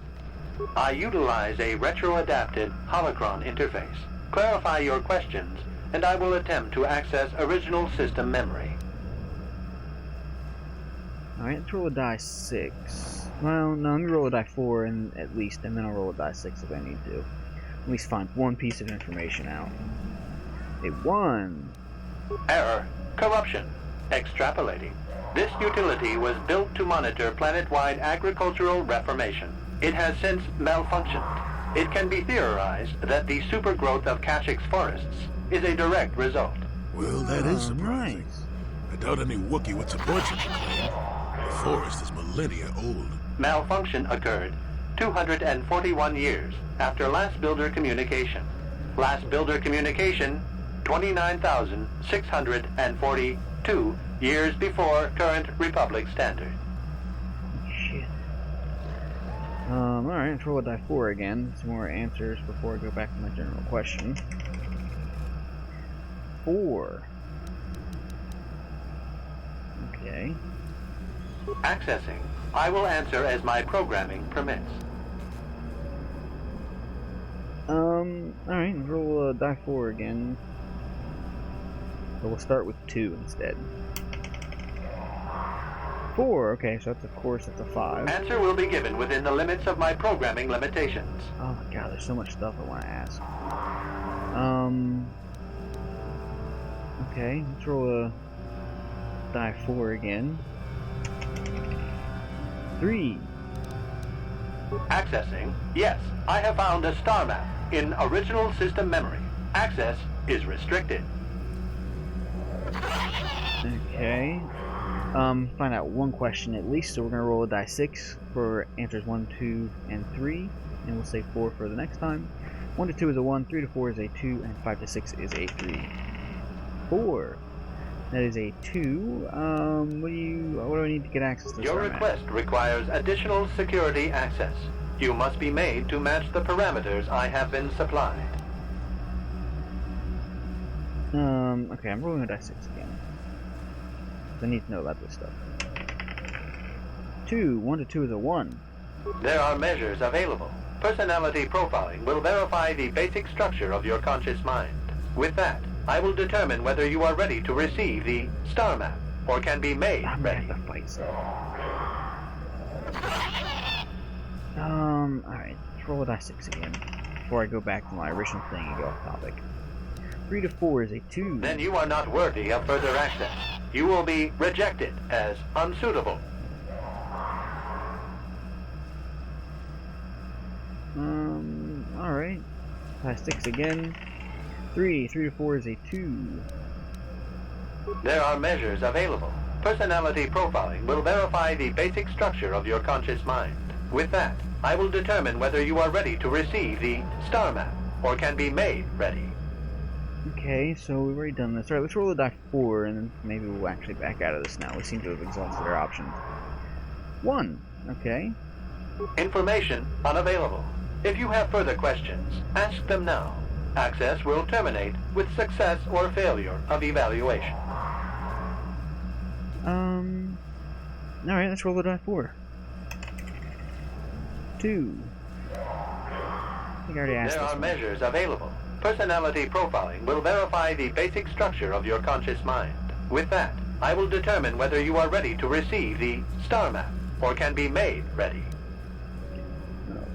I utilize a retro-adapted holocron interface. Clarify your questions, and I will attempt to access original system memory. Alright, let's roll a die 6. Well, no, let me roll a die 4 and at least, and then I'll roll a die 6 if I need to. At least find one piece of information out. A 1. Error. Corruption. Extrapolating. This utility was built to monitor planet-wide agricultural reformation. It has since malfunctioned. It can be theorized that the supergrowth of Kashyyyks forests is a direct result. Well, that is surprising. Nice. I doubt any Wookiee would support such a claim. The forest is millennia old. Malfunction occurred 241 years after last builder communication. Last builder communication, 29,642 years before current Republic standard. Shit. Alright, let's roll a die 4 again. Some more answers before I go back to my general question. 4. Okay. Accessing. I will answer as my programming permits. Alright, roll a die 4 again. So we'll start with 2 instead. 4, okay, so that's that's a 5. Answer will be given within the limits of my programming limitations. Oh my god, there's so much stuff I want to ask. Okay, let's roll a die 4 again. 3. Accessing. Yes, I have found a star map in original system memory. Access is restricted. Okay. Find out one question at least, so we're gonna roll a die 6 for answers 1, 2, and 3, and we'll say 4 for the next time. 1 to 2 is a 1, 3 to 4 is a 2, and 5 to 6 is a 3. 4. That is a 2. What do I need to get access to? Your request requires additional security access. You must be made to match the parameters I have been supplied. Okay, I'm rolling a die 6 again. I need to know about this stuff. 2. 1 to 2 is a 1. There are measures available. Personality profiling will verify the basic structure of your conscious mind. With that, I will determine whether you are ready to receive the star map, or can be made I'm ready. gonna have to fight some. Alright, let's roll a die 6 again. Before I go back to my original thing and go off topic. 3 to 4 is a 2. Then you are not worthy of further access. You will be rejected as unsuitable. Alright. Die 6 again. 3 to 4 is a 2. There are measures available. Personality profiling will verify the basic structure of your conscious mind. With that, I will determine whether you are ready to receive the star map, or can be made ready. Okay, so we've already done this. Alright, let's roll a die 4, and then maybe we'll actually back out of this now. We seem to have exhausted our options. 1. Okay. Information unavailable. If you have further questions, ask them now. Access will terminate with success or failure of evaluation. Alright, let's roll a die 4. 2. I think I already asked There this are one. measures available. Personality profiling will verify the basic structure of your conscious mind. With that, I will determine whether you are ready to receive the star map, or can be made ready.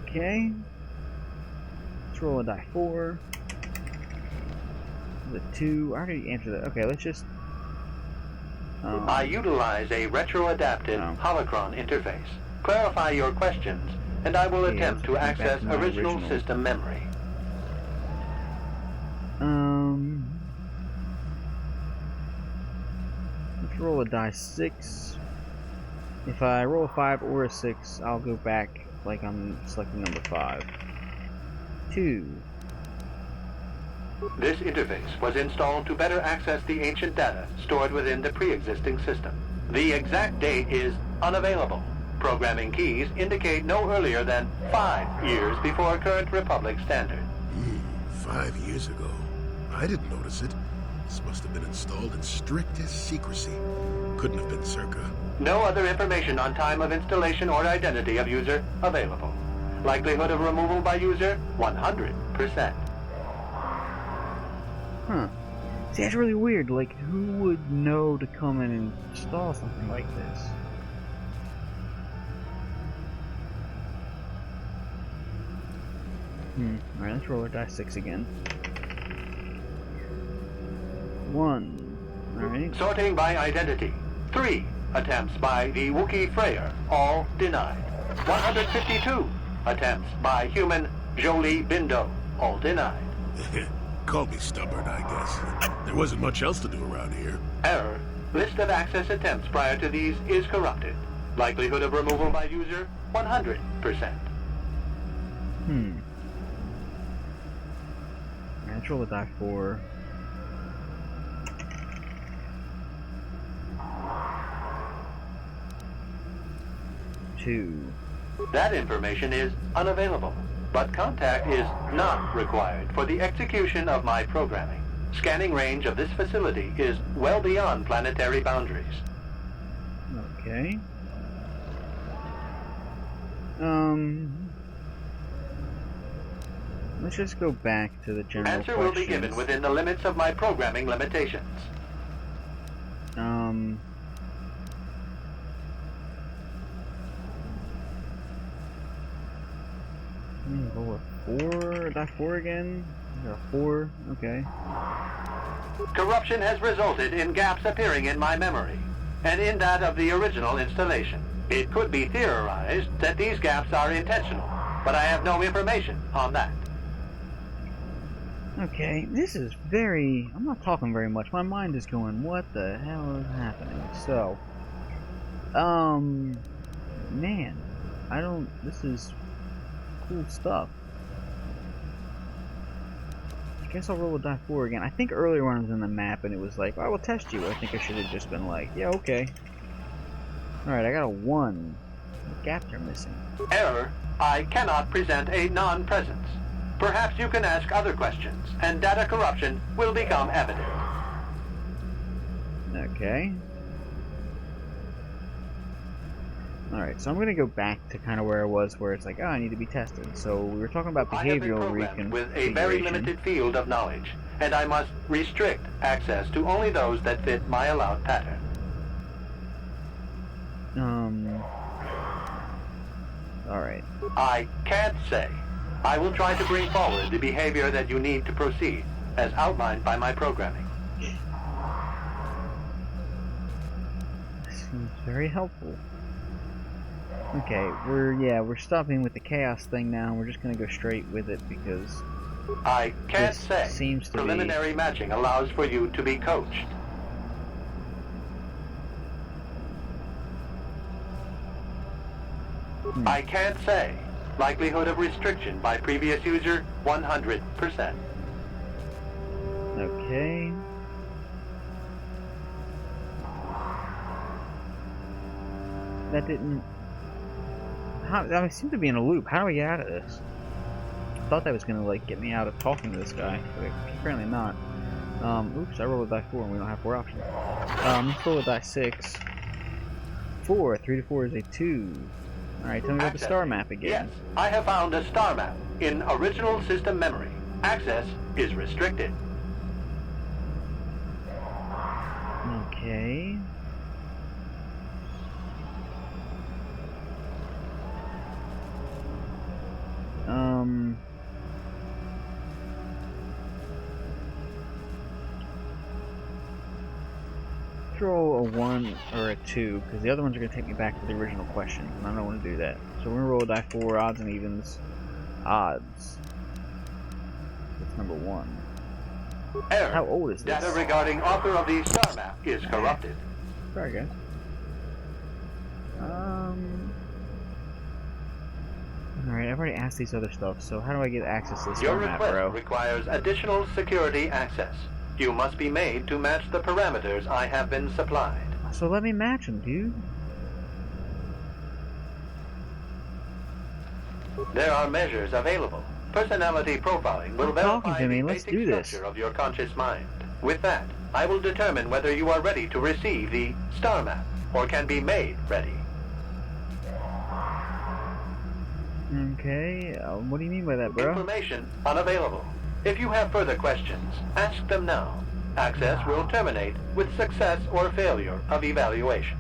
Okay. Let's roll a die 4. The 2. I already answered that. Okay, let's just... I utilize a retro-adaptive holocron interface. Clarify your questions, and I will attempt to access original system memory. Let's roll a die 6. If I roll a 5 or a 6, I'll go back like I'm selecting number 5. 2. This interface was installed to better access the ancient data stored within the pre-existing system. The exact date is unavailable. Programming keys indicate no earlier than 5 years before current Republic standard. 5 years ago. I didn't notice it. This must have been installed in strictest secrecy. Couldn't have been circa. No other information on time of installation or identity of user available. Likelihood of removal by user, 100%. Huh. See, that's really weird. Like, who would know to come in and install something like this? Alright, let's roll our die 6 again. 1. Alright. Sorting by identity. 3 attempts by the Wookiee Freyer, all denied. 152 attempts by human Jolie Bindo, all denied. Call me stubborn, I guess. There wasn't much else to do around here. Error. List of access attempts prior to these is corrupted. Likelihood of removal by user, 100%. Let's roll a die 4. 2. That information is unavailable, but contact is not required for the execution of my programming. Scanning range of this facility is well beyond planetary boundaries. Okay. Let's just go back to the general Answer questions. will be given within the limits of my programming limitations. Roll a 4, die 4 again? A 4, okay. Corruption has resulted in gaps appearing in my memory, and in that of the original installation. It could be theorized that these gaps are intentional, but I have no information on that. Okay, this is very... I'm not talking very much. My mind is going, what the hell is happening? So, man, I don't... This is cool stuff. I guess I'll roll a die 4 again. I think earlier when I was in the map and it was like, I will test you. I think I should have just been like, yeah, okay. Alright, I got a 1. The gaps are missing. Error. I cannot present a non-presence. Perhaps you can ask other questions, and data corruption will become evident. Okay. Alright, so I'm gonna go back to kind of where I was, where it's like, oh, I need to be tested. So we were talking about I have been behavioral programmed with a very limited field of knowledge, and I must restrict access to only those that fit my allowed pattern. Alright. I can't say. I will try to bring forward the behavior that you need to proceed, as outlined by my programming. Seems very helpful. Okay, we're stopping with the chaos thing now, and we're just gonna go straight with it because I can't this say. seems to Preliminary matching allows for you to be coached. I can't say. Likelihood of restriction by previous user, 100%. Okay. That didn't... I seem to be in a loop. How do I get out of this? I thought that was gonna, like, get me out of talking to this guy, but apparently not. Oops, I rolled a die 4 and we don't have 4 options. Let's roll a die 6. 4, 3 to 4 is a 2. Alright, tell me about the star map again. Yes, I have found a star map in original system memory. Access is restricted. Okay. Throw a 1 or a 2, because the other ones are going to take me back to the original question, and I don't want to do that. So we're going to roll a die 4, odds and evens. Odds. That's number 1. Error. How old is this? Data regarding author of the star map is corrupted. Very good. Alright, I've already asked these other stuff, so how do I get access to this Your star map, request bro? requires additional security access. You must be made to match the parameters I have been supplied. So let me match them, dude. There are measures available. Personality profiling will Talking verify to me, the let's basic do this. structure of your conscious mind. With that, I will determine whether you are ready to receive the star map, or can be made ready. Okay, what do you mean by that, bro? Information unavailable. If you have further questions, ask them now. Access will terminate with success or failure of evaluation.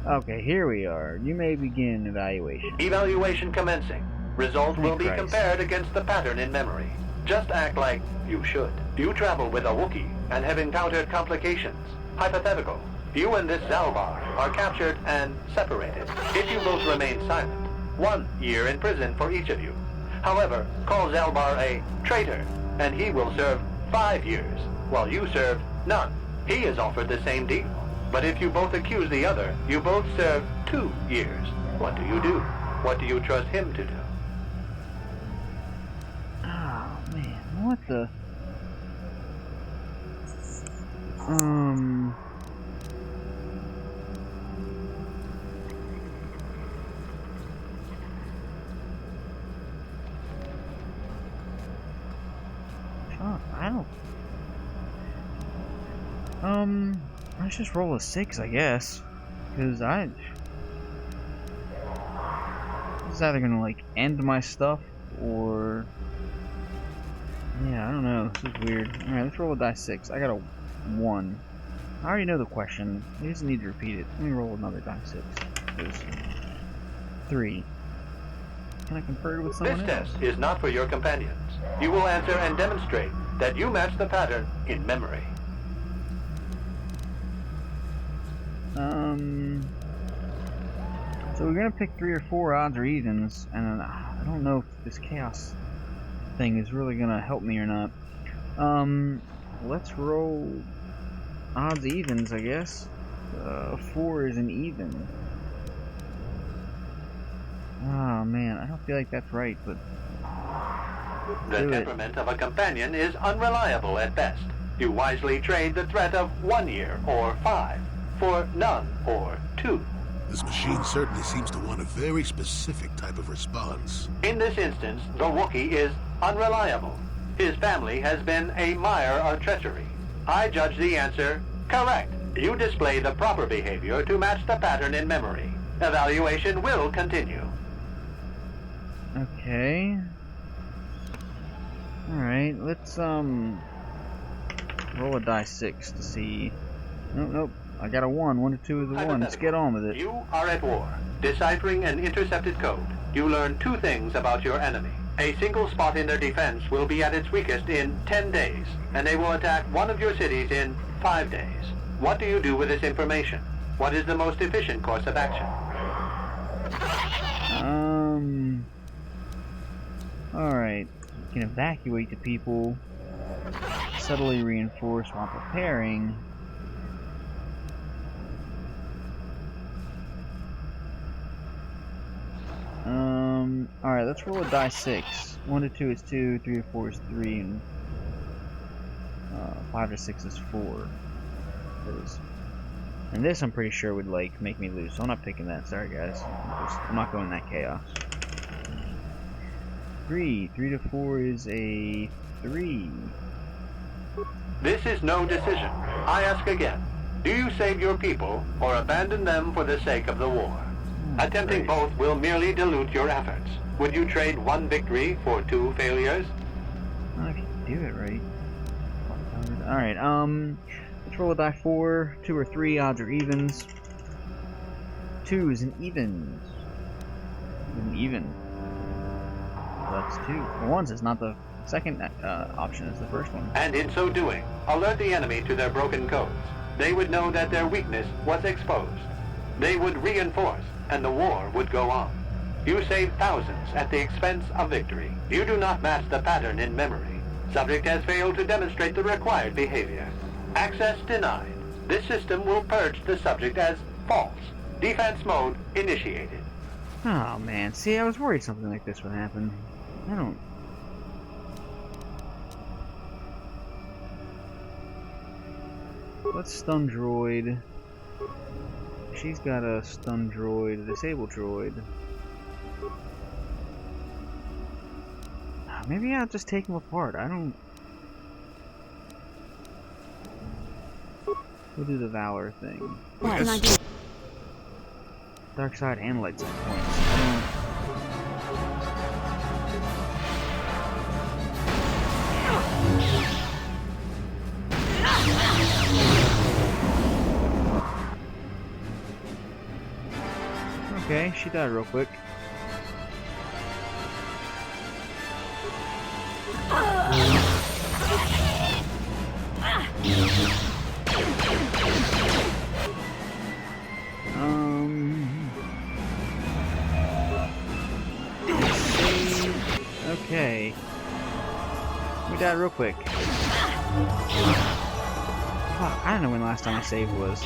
Okay, here we are. You may begin evaluation. Evaluation commencing. Result will be Christ. compared against the pattern in memory. Just act like you should. You travel with a Wookiee and have encountered complications. Hypothetical. You and this Zalbar are captured and separated. If you both remain silent, 1 year in prison for each of you. However, call Zalbar a traitor, and he will serve 5 years, while you serve none. He is offered the same deal. But if you both accuse the other, you both serve 2 years. What do you do? What do you trust him to do? Oh man, what the? I don't. Let's just roll a 6, I guess, because this is either gonna like end my stuff or yeah, I don't know. This is weird. All right, let's roll a die 6. I got a 1. I already know the question. I just need to repeat it. Let me roll another die 6. There's 3. Can I confer with someone This else? test is not for your companions. You will answer and demonstrate that you match the pattern in memory. So we're gonna pick 3 or 4 odds or evens, and I don't know if this chaos thing is really gonna help me or not. Let's roll odds evens, I guess. 4 is an even. Oh man, I don't feel like that's right, but The do it. temperament of a companion is unreliable at best. You wisely trade the threat of 1 year or 5 for none or 2. This machine certainly seems to want a very specific type of response. In this instance, the Wookiee is unreliable. His family has been a mire of treachery. I judge the answer correct. You display the proper behavior to match the pattern in memory. Evaluation will continue. okay. Alright, let's roll a die 6 to see. Nope. I got a 1. 1 to 2 is a 1. Let's get on with it. You are at war. Deciphering an intercepted code, you learn 2 things about your enemy. A single spot in their defense will be at its weakest in 10 days, and they will attack one of your cities in 5 days. What do you do with this information? What is the most efficient course of action? Alright. You can evacuate the people, subtly reinforce while preparing. Alright, let's roll a die 6. 1 to 2 is 2, 3 to 4 is 3, and 5 to 6 is 4. And this I'm pretty sure would like make me lose, so I'm not picking that. Sorry guys. I'm not going that chaos. 3 to 4 is a 3. This is no decision. I ask again. Do you save your people or abandon them for the sake of the war? Attempting both will merely dilute your efforts. Would you trade 1 victory for 2 failures? Well, if you do it right. Alright, let's roll a die 4. 2 or 3, odds or evens. 2 is an even. That's 2. For once, it's not the second option, it's the first one. And in so doing, alert the enemy to their broken codes. They would know that their weakness was exposed. They would reinforce, and the war would go on. You save thousands at the expense of victory. You do not match the pattern in memory. Subject has failed to demonstrate the required behavior. Access denied. This system will purge the subject as false. Defense mode initiated. Oh man, see, I was worried something like this would happen. I don't... Let's stun droid. She's got a stun droid, a disable droid. Maybe I'll just take them apart. I don't... We'll do the Valor thing. What can I do? Dark side and light side points. Okay, she died real quick. Okay. We died real quick. Fuck, I don't know when the last time I saved was.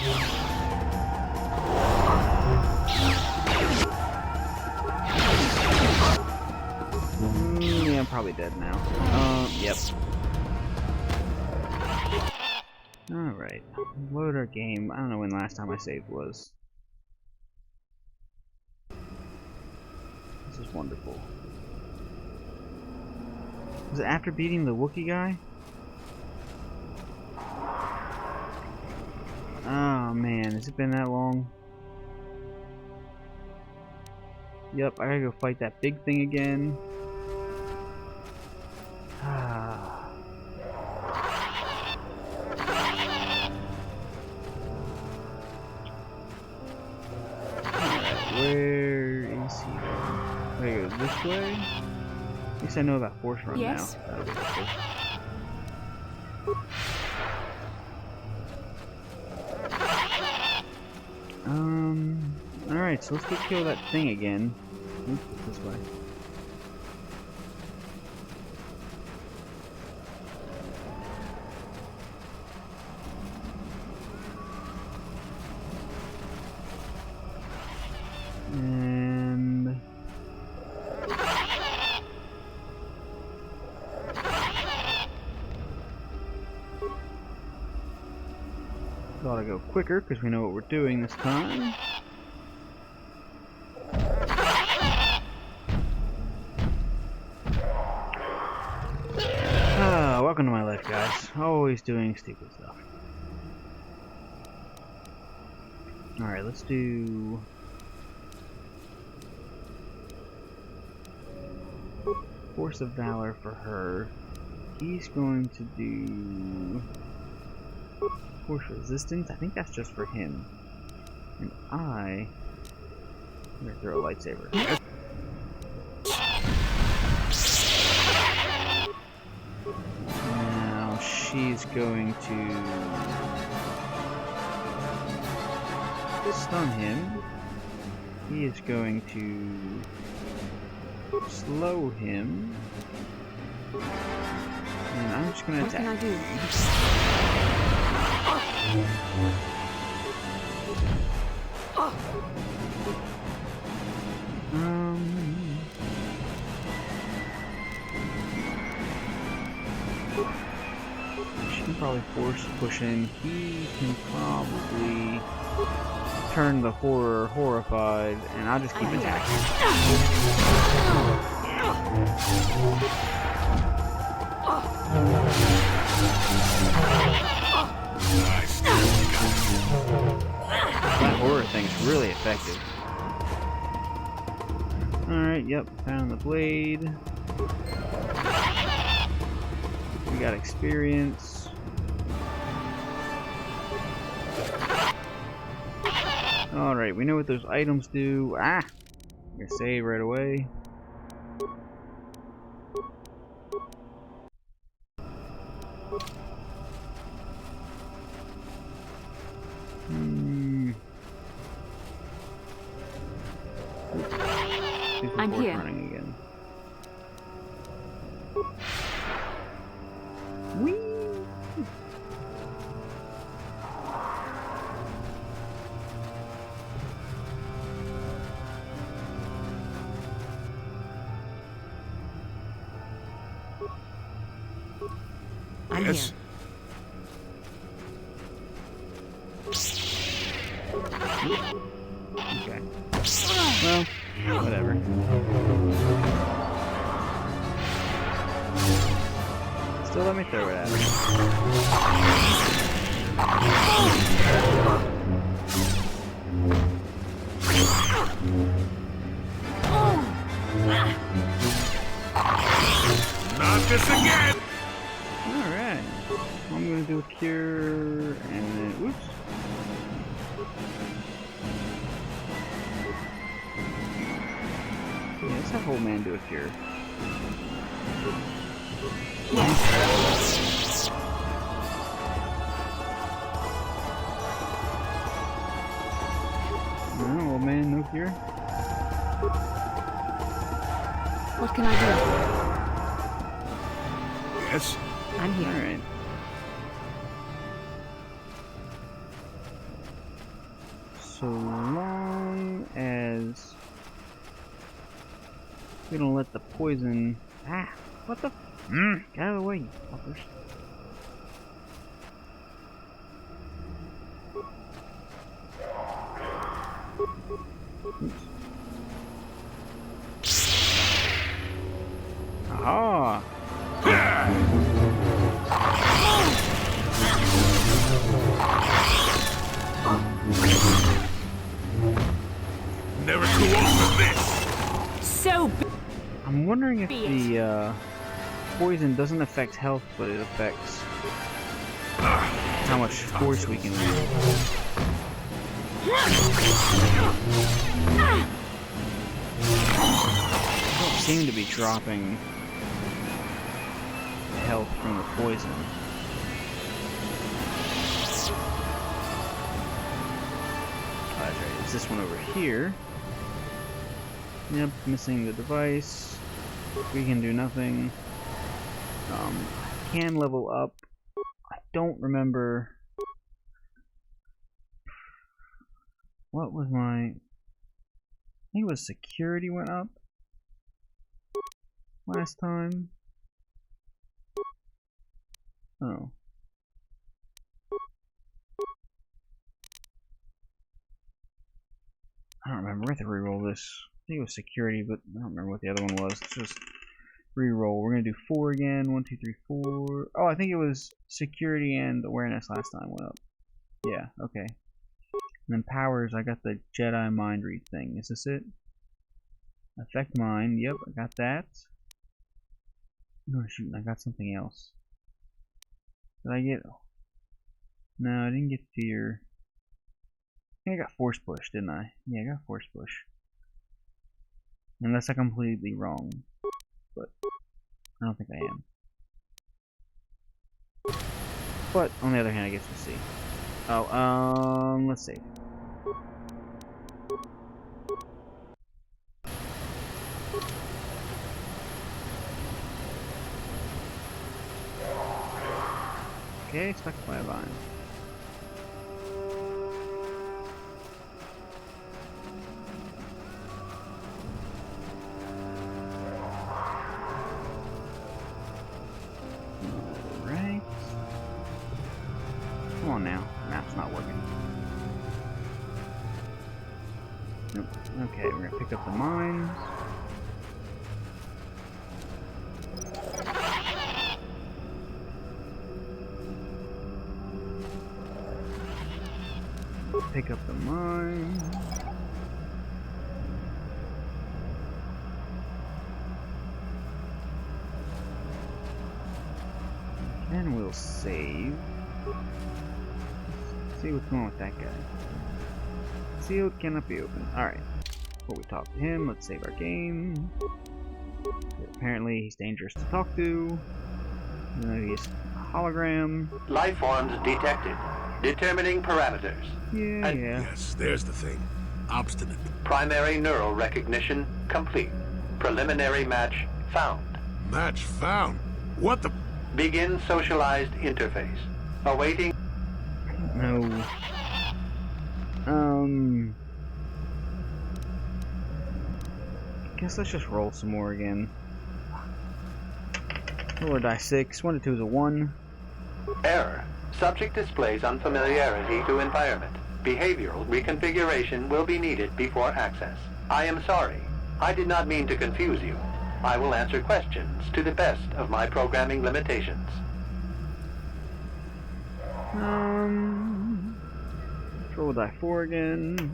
Yeah, I'm probably dead now. Yep. Alright. Load our game. I don't know when the last time I saved was. This is wonderful. Was it after beating the Wookiee guy? Oh man, has it been that long? Yep, I gotta go fight that big thing again. Alright, where is he? Do I go this way? At least I know about Force Run now. That'll be helpful. Alright, so let's go kill that thing again. Oops, this way. And thought I'd go quicker because we know what we're doing this time. Welcome to my life, guys. Always doing stupid stuff. Alright, let's do Force of Valor for her. He's going to do Force Resistance. I think that's just for him. And I'm gonna throw a lightsaber. Now she's going to stun him. He is going to slow him. And I'm just going to attack. What can I do? She can probably force push him. He can probably turn the horror horrified, and I'll just keep attacking. That horror thing's really effective. Alright, yep, found the blade. We got experience. Alright, we know what those items do. Ah! I'm gonna save right away. I'm here. Running again. Whee! I'm Yes. here. Okay. Well, whatever. Still let me throw it at him. Not this again! Alright. I'm gonna do a cure and then whoops. Yeah, let's have Old Man do a cure. What can I do? Yes? I'm here. Alright. So long as we don't let the poison. Ah, what the? Get out of the way, you fuckers. Aha! Never too old for this! So I'm wondering if Be it. the poison doesn't affect health, but it affects how much force we can use. Don't seem to be dropping health from the poison. Oh, that's right. It's this one over here. Yep, missing the device. We can do nothing. I can level up. I don't remember. What was my... I think it was security went up last time. Oh. I don't remember. We have to reroll this. I think it was security, but I don't remember what the other one was. Let's just reroll. We're gonna do 4 again. 1, 2, 3, 4. Oh, I think it was security and awareness last time went up. Yeah, okay. And then powers, I got the Jedi mind read thing. Is this it? Affect mind. Yep, I got that. No, shoot, I got something else. Did I get... No, I didn't get fear. I think I got force push, didn't I? Yeah, I got force push. Unless I'm completely wrong. But I don't think I am. But on the other hand, I guess we'll see. Oh, let's see. Okay, stuck by a vine. Alright. Come on now. Map's not working. Nope. Okay, we're gonna pick up the mines. Pick up the mine. And we'll save. See what's going on with that guy. Sealed cannot be opened. Alright. Before we talk to him, let's save our game. Apparently he's dangerous to talk to. He's a hologram. Life forms detected. Determining parameters. Yeah, yeah. Yes, there's the thing. Obstinate. Primary neural recognition complete. Preliminary match found. Match found. What the... Begin socialized interface. Awaiting. No. Guess let's just roll some more again. Roll a die 6. 1 to 2 is a 1. Error. Subject displays unfamiliarity to environment. Behavioral reconfiguration will be needed before access. I am sorry. I did not mean to confuse you. I will answer questions to the best of my programming limitations. Let's roll a die 4 again.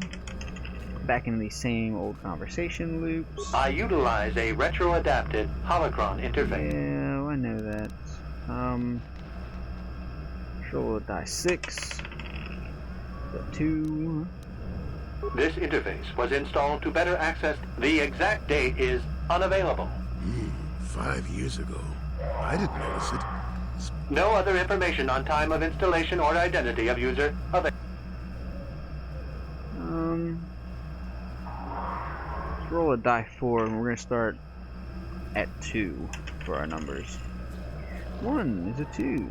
Back in these same old conversation loops. I utilize a retro-adapted holocron interface. Yeah, I know that. Roll a die 6. The 2. This interface was installed to better access. The exact date is unavailable. 5 years ago. I didn't notice it. No other information on time of installation or identity of user available. Let's roll a die 4 and we're gonna start at 2 for our numbers. 1 is a 2.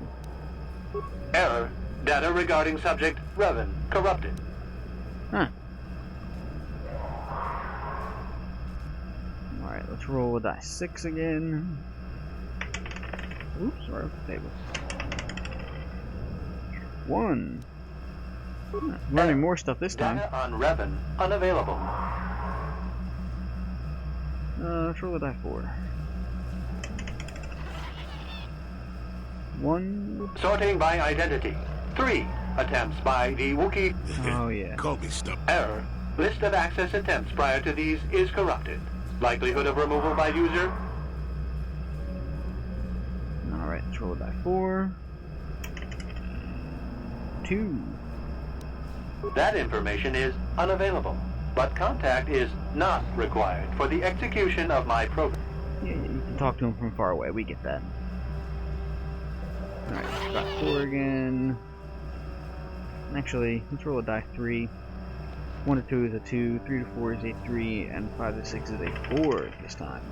Error. Data regarding subject Revan corrupted. Huh. Alright, let's roll a die 6 again. Oops, right off the table. 1. Learning more stuff this time. Data on Revan unavailable. Let's roll a die 4. 1. Sorting by identity. 3 attempts by the Wookiee. Oh yeah. Call me stubborn. Error. List of access attempts prior to these is corrupted. Likelihood of removal by user. Alright, let's roll a die 4. 2. That information is unavailable, but contact is not required for the execution of my program. Yeah, you can talk to him from far away, we get that. Alright, die 4 again. Actually, let's roll a die 3. 1 to 2 is a 2, 3 to 4 is a 3, and 5 to 6 is a 4 this time.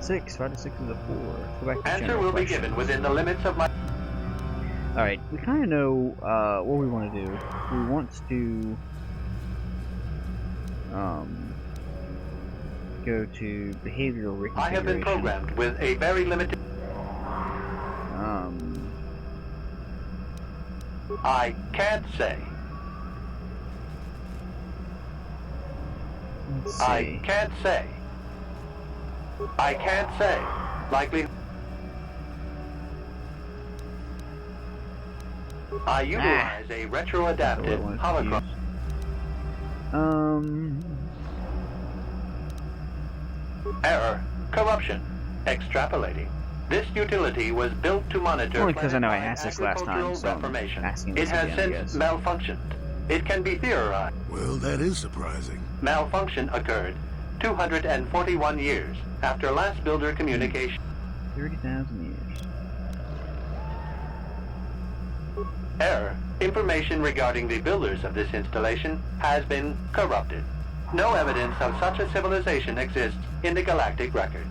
6, 5 to 6 is a 4. Let's go back to Answer will be given within the limits of my... Alright, we kind of know what we want to do. We want to go to behavioral reconfiguration. I have been programmed with a very limited... I can't say. Let's see. I can't say. I can't say. Likely... I utilize a retro-adapted holocron. Error. Corruption. Extrapolating. This utility was built to monitor... Only because I know I asked this last time, so I'm asking this It has again, I guess. since malfunctioned. It can be theorized. Well, that is surprising. Malfunction occurred 241 years after last builder communication. 30,000 years. Error. Information regarding the builders of this installation has been corrupted. No evidence of such a civilization exists in the galactic record.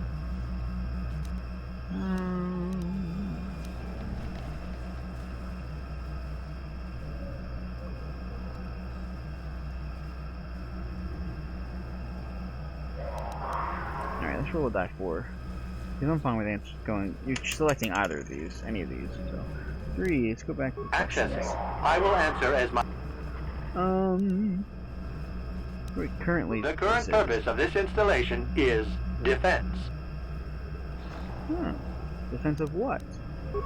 Alright, let's roll a die 4. Because I'm fine with going. You're selecting either of these, any of these. So 3. Let's go back to Accessing. I will answer as my... Wait, currently. The current purpose of this installation is defense. Huh. Defense of what?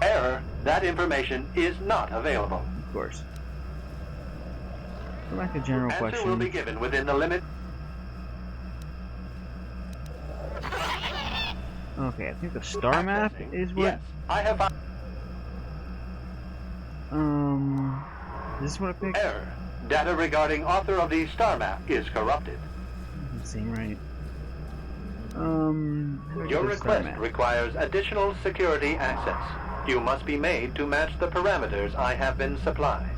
Error. That information is not available. Of course. Go back to general Answer question. will be given within the limit. Okay, I think the star map is what. Yes, I have found... Is this what I picked? Error. Data regarding author of the star map is corrupted. Doesn't seem right. How do I get Your to the star request map? requires additional security access. You must be made to match the parameters I have been supplied.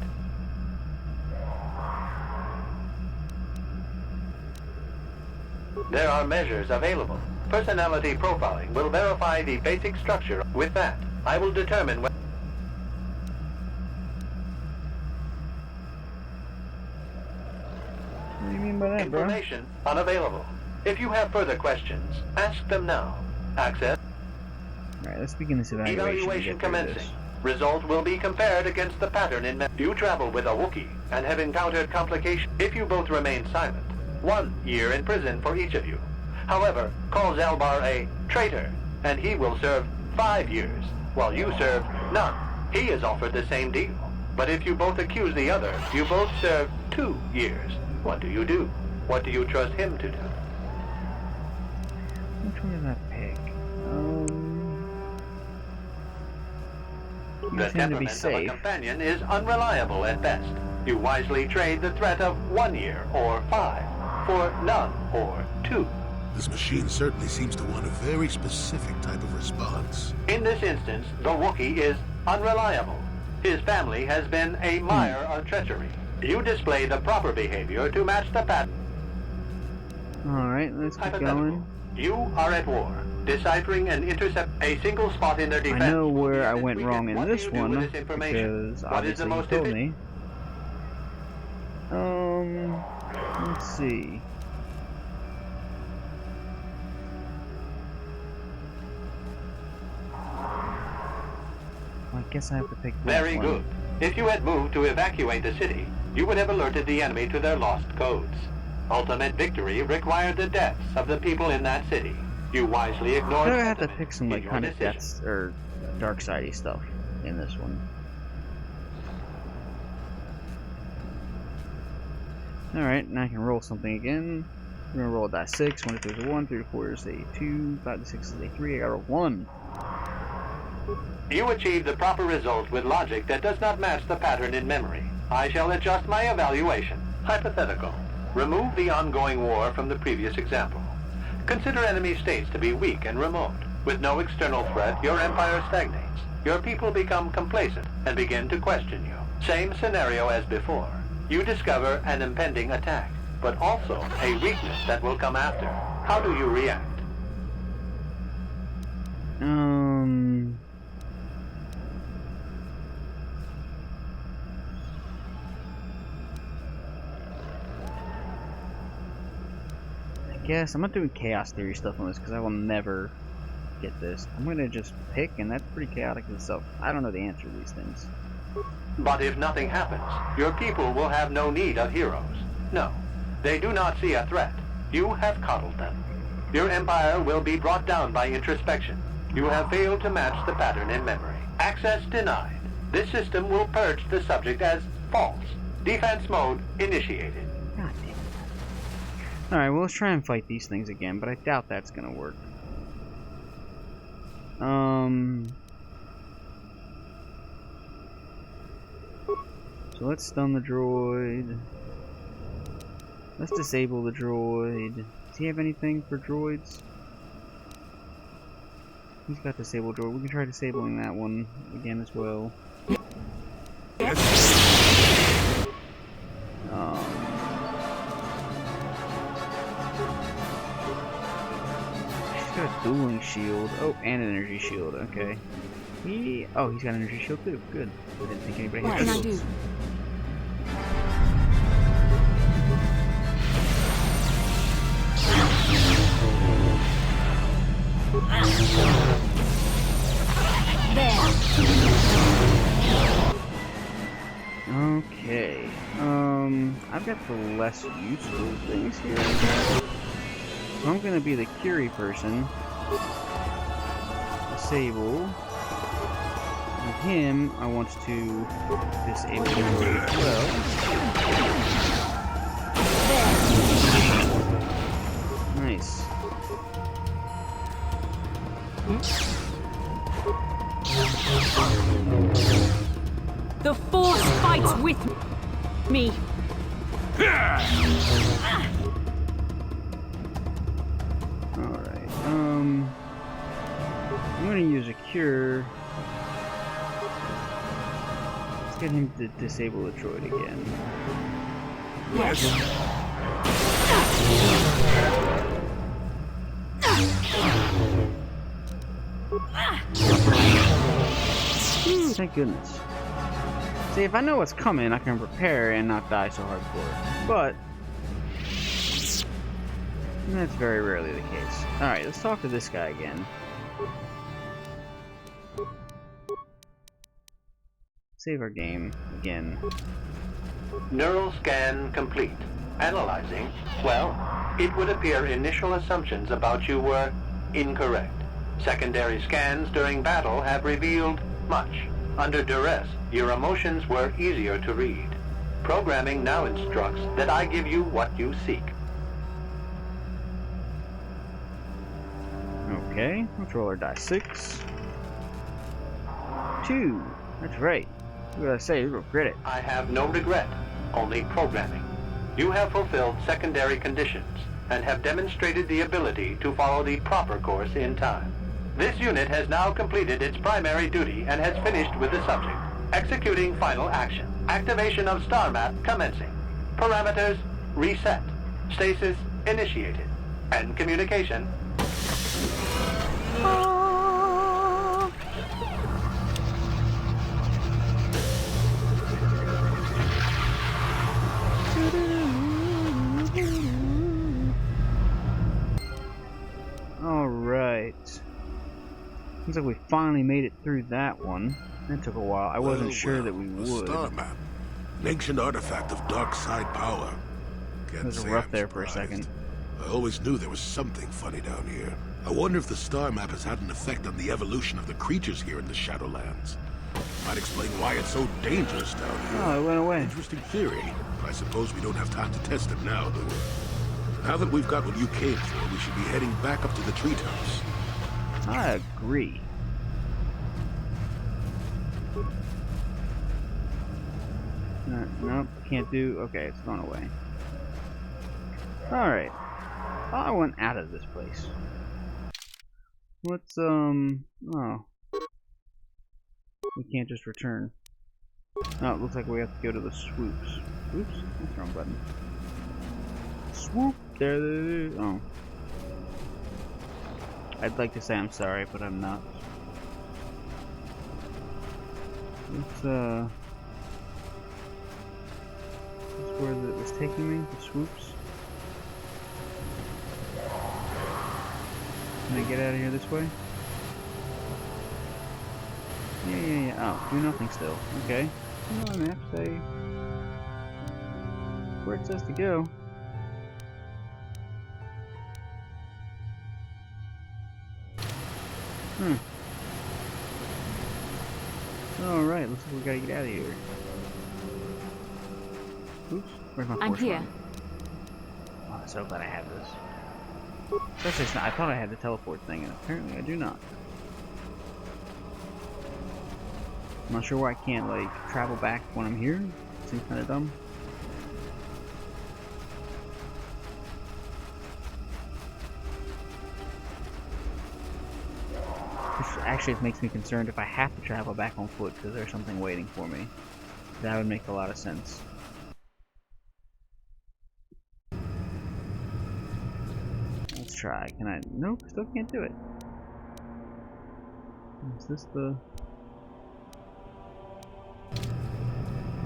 There are measures available. Personality profiling will verify the basic structure. With that, I will determine when... What do you mean by that, bro? Information unavailable. If you have further questions, ask them now. Access. Alright, let's begin this evaluation. Evaluation commencing. Result will be compared against the pattern in... You travel with a Wookiee and have encountered complications. If you both remain silent, 1 year in prison for each of you. However, call Zalbar a traitor, and he will serve 5 years, while you serve none. He is offered the same deal. But if you both accuse the other, you both serve 2 years. What do you do? What do you trust him to do? Which one did I pick? You The seem to be temperament of a safe. companion is unreliable at best. You wisely trade the threat of 1 year or 5 for none or 2. This machine certainly seems to want a very specific type of response. In this instance, the Wookiee is unreliable. His family has been a mire of treachery. You display the proper behavior to match the pattern. Alright, let's keep Hypothetical. going. You are at war. Deciphering and intercept a single spot in their defense. I know where I went wrong in this one, because obviously you told me. Let's see. I guess I have to pick that Very one. good. If you had moved to evacuate the city, you would have alerted the enemy to their lost codes. Ultimate victory required the deaths of the people in that city. You wisely ignored. I have to pick some like kind of deaths or dark sidey stuff in this one. Alright, now I can roll something again. We're gonna roll a die 6, 1 to 3 is a 1, 3 to 4 is a 2, 5 to 6 is a 3, I got a 1. You achieved the proper result with logic that does not match the pattern in memory. I shall adjust my evaluation. Hypothetical. Remove the ongoing war from the previous example. Consider enemy states to be weak and remote. With no external threat, your empire stagnates. Your people become complacent and begin to question you. Same scenario as before. You discover an impending attack, but also a weakness that will come after. How do you react? I guess I'm not doing chaos theory stuff on this because I will never get this. I'm gonna just pick, and that's pretty chaotic itself. I don't know the answer to these things. But if nothing happens, your people will have no need of heroes. No, they do not see a threat. You have coddled them. Your empire will be brought down by introspection. You have failed to match the pattern in memory. Access denied. This system will purge the subject as false. Defense mode initiated. God damn it. Alright, well let's try and fight these things again, but I doubt that's gonna work. So let's stun the droid. Let's disable the droid. Does he have anything for droids? He's got disabled droid. We can try disabling that one again as well. She's got a dueling shield. Oh, and an energy shield. Okay. He's got an energy shield too. Good. I didn't think anybody What had can I those. do? Okay. I've got the less useful things here. So I'm gonna be the Curie person. Disable. With him, I want to disable the as well. Nice. The Force fights with me. Alright, I'm gonna use a cure. Let's get him to disable the droid again. Thank goodness. See, if I know what's coming, I can prepare and not die so hardcore. But that's very rarely the case. Alright, let's talk to this guy again. Save our game again. Neural scan complete. Analyzing. Well, it would appear initial assumptions about you were incorrect. Secondary scans during battle have revealed much. Under duress, your emotions were easier to read. Programming now instructs that I give you what you seek. Okay, let's roll our die 6. 2. That's right. What did I say? Regret it. I have no regret, only programming. You have fulfilled secondary conditions and have demonstrated the ability to follow the proper course in time. This unit has now completed its primary duty and has finished with the subject. Executing final action. Activation of star map commencing. Parameters reset. Stasis initiated. And communication Alright. Seems like we finally made it through that one. That took a while. I wasn't sure that we would. Star map. An ancient artifact of dark side power. It was rough there for a second. I always knew there was something funny down here. I wonder if the star map has had an effect on the evolution of the creatures here in the Shadowlands. Might explain why it's so dangerous down here. Oh, it went away. Interesting theory. I suppose we don't have time to test it now, do we? Now that we've got what you came for, we should be heading back up to the treetops. I agree. Nope, can't do. Okay, it's gone away. Alright. I want out of this place. Let's, oh. We can't just return. Oh, it looks like we have to go to the swoops. Oops, that's the wrong button. Swoop! There, oh. I'd like to say I'm sorry, but I'm not. Let's, that's where it was taking me, the swoops. Can I get out of here this way? Yeah. Oh, do nothing still. Okay. Come on, map, say where it says to go. Alright, looks like we gotta get out of here. Oops, where's my force? I'm here. Oh, I'm so glad I have this. Especially, I thought I had the teleport thing, and apparently I do not. I'm not sure why I can't, like, travel back when I'm here. Seems kind of dumb. Actually, it makes me concerned if I have to travel back on foot because there's something waiting for me. That would make a lot of sense. Let's try. Can I? Nope, still can't do it. Is this the...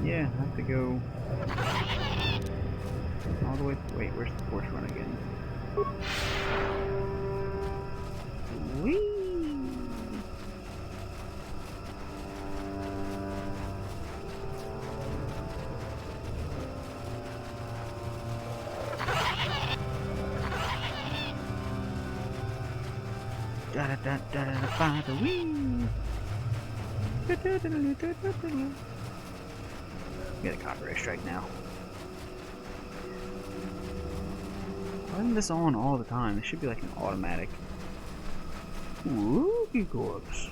Yeah, I have to go all the way. Wait, where's the force run again? Whee! Da da da da da da wee! Get a copyright strike now. Why isn't this on all the time? It should be like an automatic. Wookie corpse.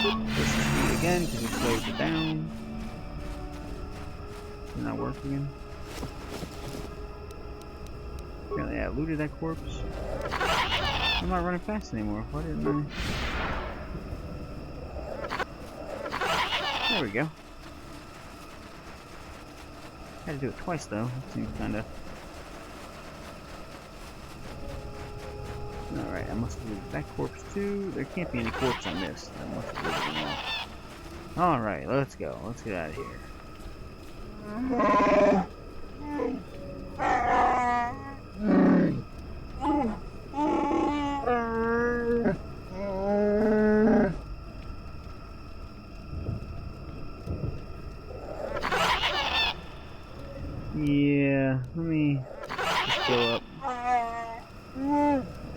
This is speed again because we slowed it down. Did not work again. Apparently I looted that corpse. I'm not running fast anymore. Why didn't I? There we go. Had to do it twice though. That seems kinda... Alright, I must have looted that corpse too. There can't be any corpse on this. I must have looted them all. Alright, let's go. Let's get out of here. Yeah, let me just go up.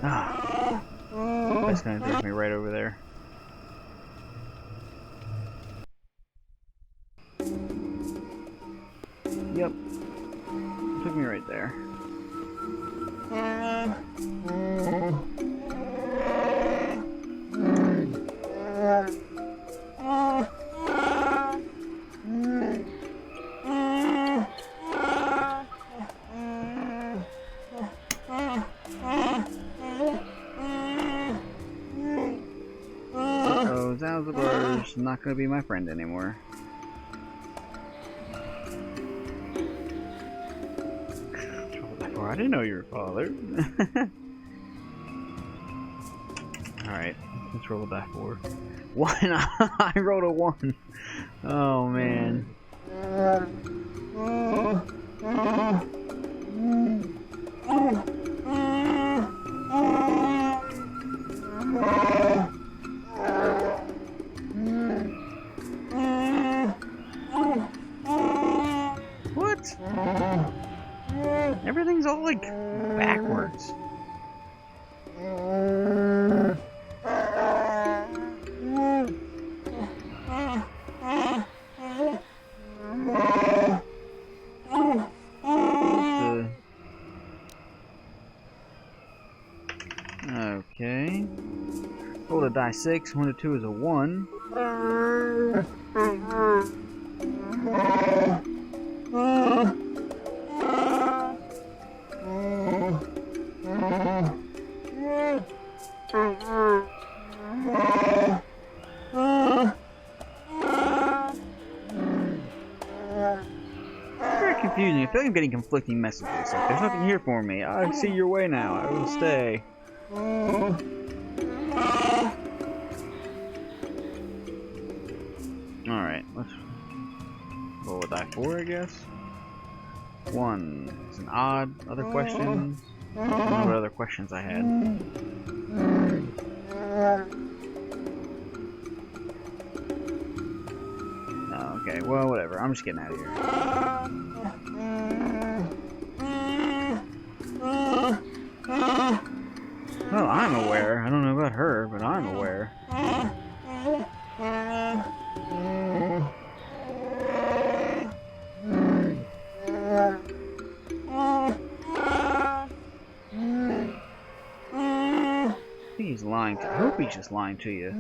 Ah, that's gonna drag me right over there. Yep, took me right there. So Zalzabar's not gonna be my friend anymore. I didn't know you were father. Alright, let's roll a die 4. 1! I rolled a 1! Oh man. What? Everything's all like backwards. Okay. Roll a die 6. 1 to 2 is a 1. Very confusing. I feel like I'm getting conflicting messages. Like, there's nothing here for me. I see your way now. I will stay. Alright, let's roll a die 4, I guess. 1 is an odd. Other questions? I don't know what other questions I had. Oh, okay, well, whatever. I'm just getting out of here. Well, I'm aware. I don't know about her, but I'm aware. I think he's lying to you. I hope he's just lying to you.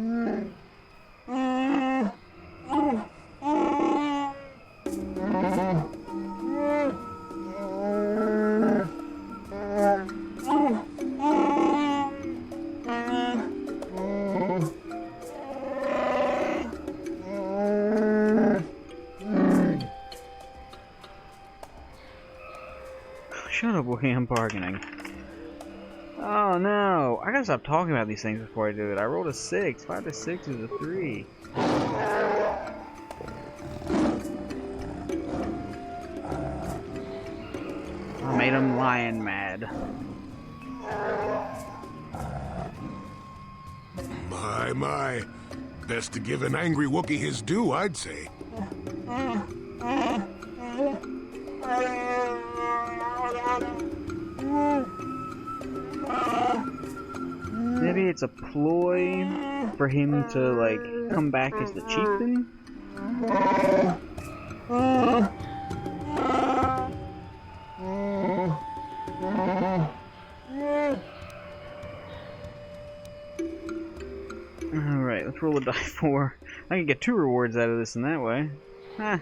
Shut up, boy, I'm bargaining. Oh no, I gotta stop talking about these things before I do it. I rolled a 6. 5 to 6 is a 3. I made him lion mad. My. Best to give an angry Wookiee his due, I'd say. Maybe it's a ploy for him to, like, come back as the chieftain? Alright, let's roll a die 4. I can get 2 rewards out of this in that way. Huh.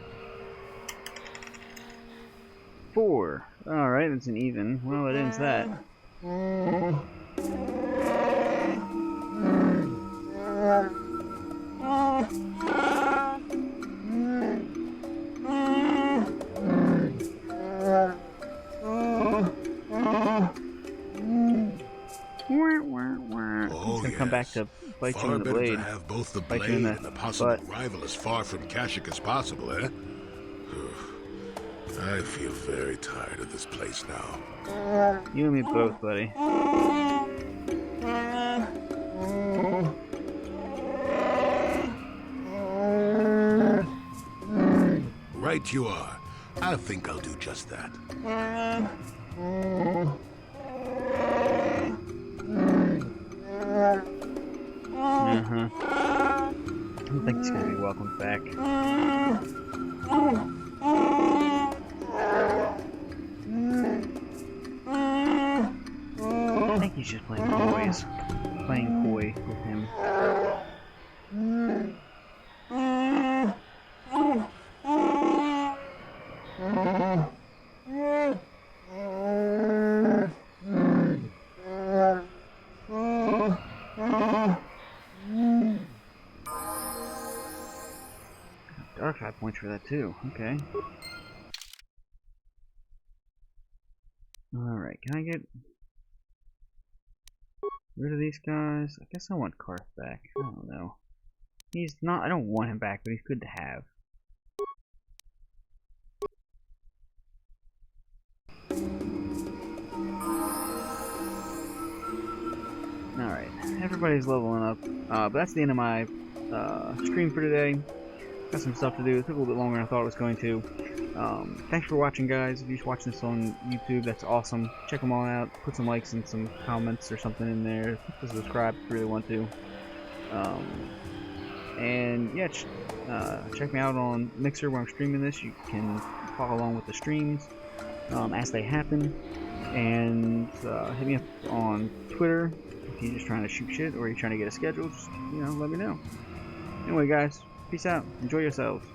4. Alright, it's an even. Well, it ends that. Oh, gonna come back to bite you in the blade. To have both the blade and the possible rival as far from Kashyyyk as possible, eh? I feel very tired of this place now. You and me both, buddy. Right you are. I think I'll do just that. I don't think he's gonna be welcomed back. I think he's just playing coy with him. Dark 5 points for that too. Okay. Alright, can I get rid of these guys? I guess I want Karth back. I don't know. He's not, I don't want him back, but he's good to have. Alright, everybody's leveling up. But that's the end of my stream for today. Got some stuff to do. It took a little bit longer than I thought it was going to. Thanks for watching, guys. If you're watching this on YouTube, that's awesome. Check them all out. Put some likes and some comments or something in there. Click subscribe if you really want to. And yeah, check me out on Mixer where I'm streaming this. You can follow along with the streams as they happen. And hit me up on Twitter if you're just trying to shoot shit or you're trying to get a schedule. Just, let me know. Anyway, guys, peace out. Enjoy yourselves.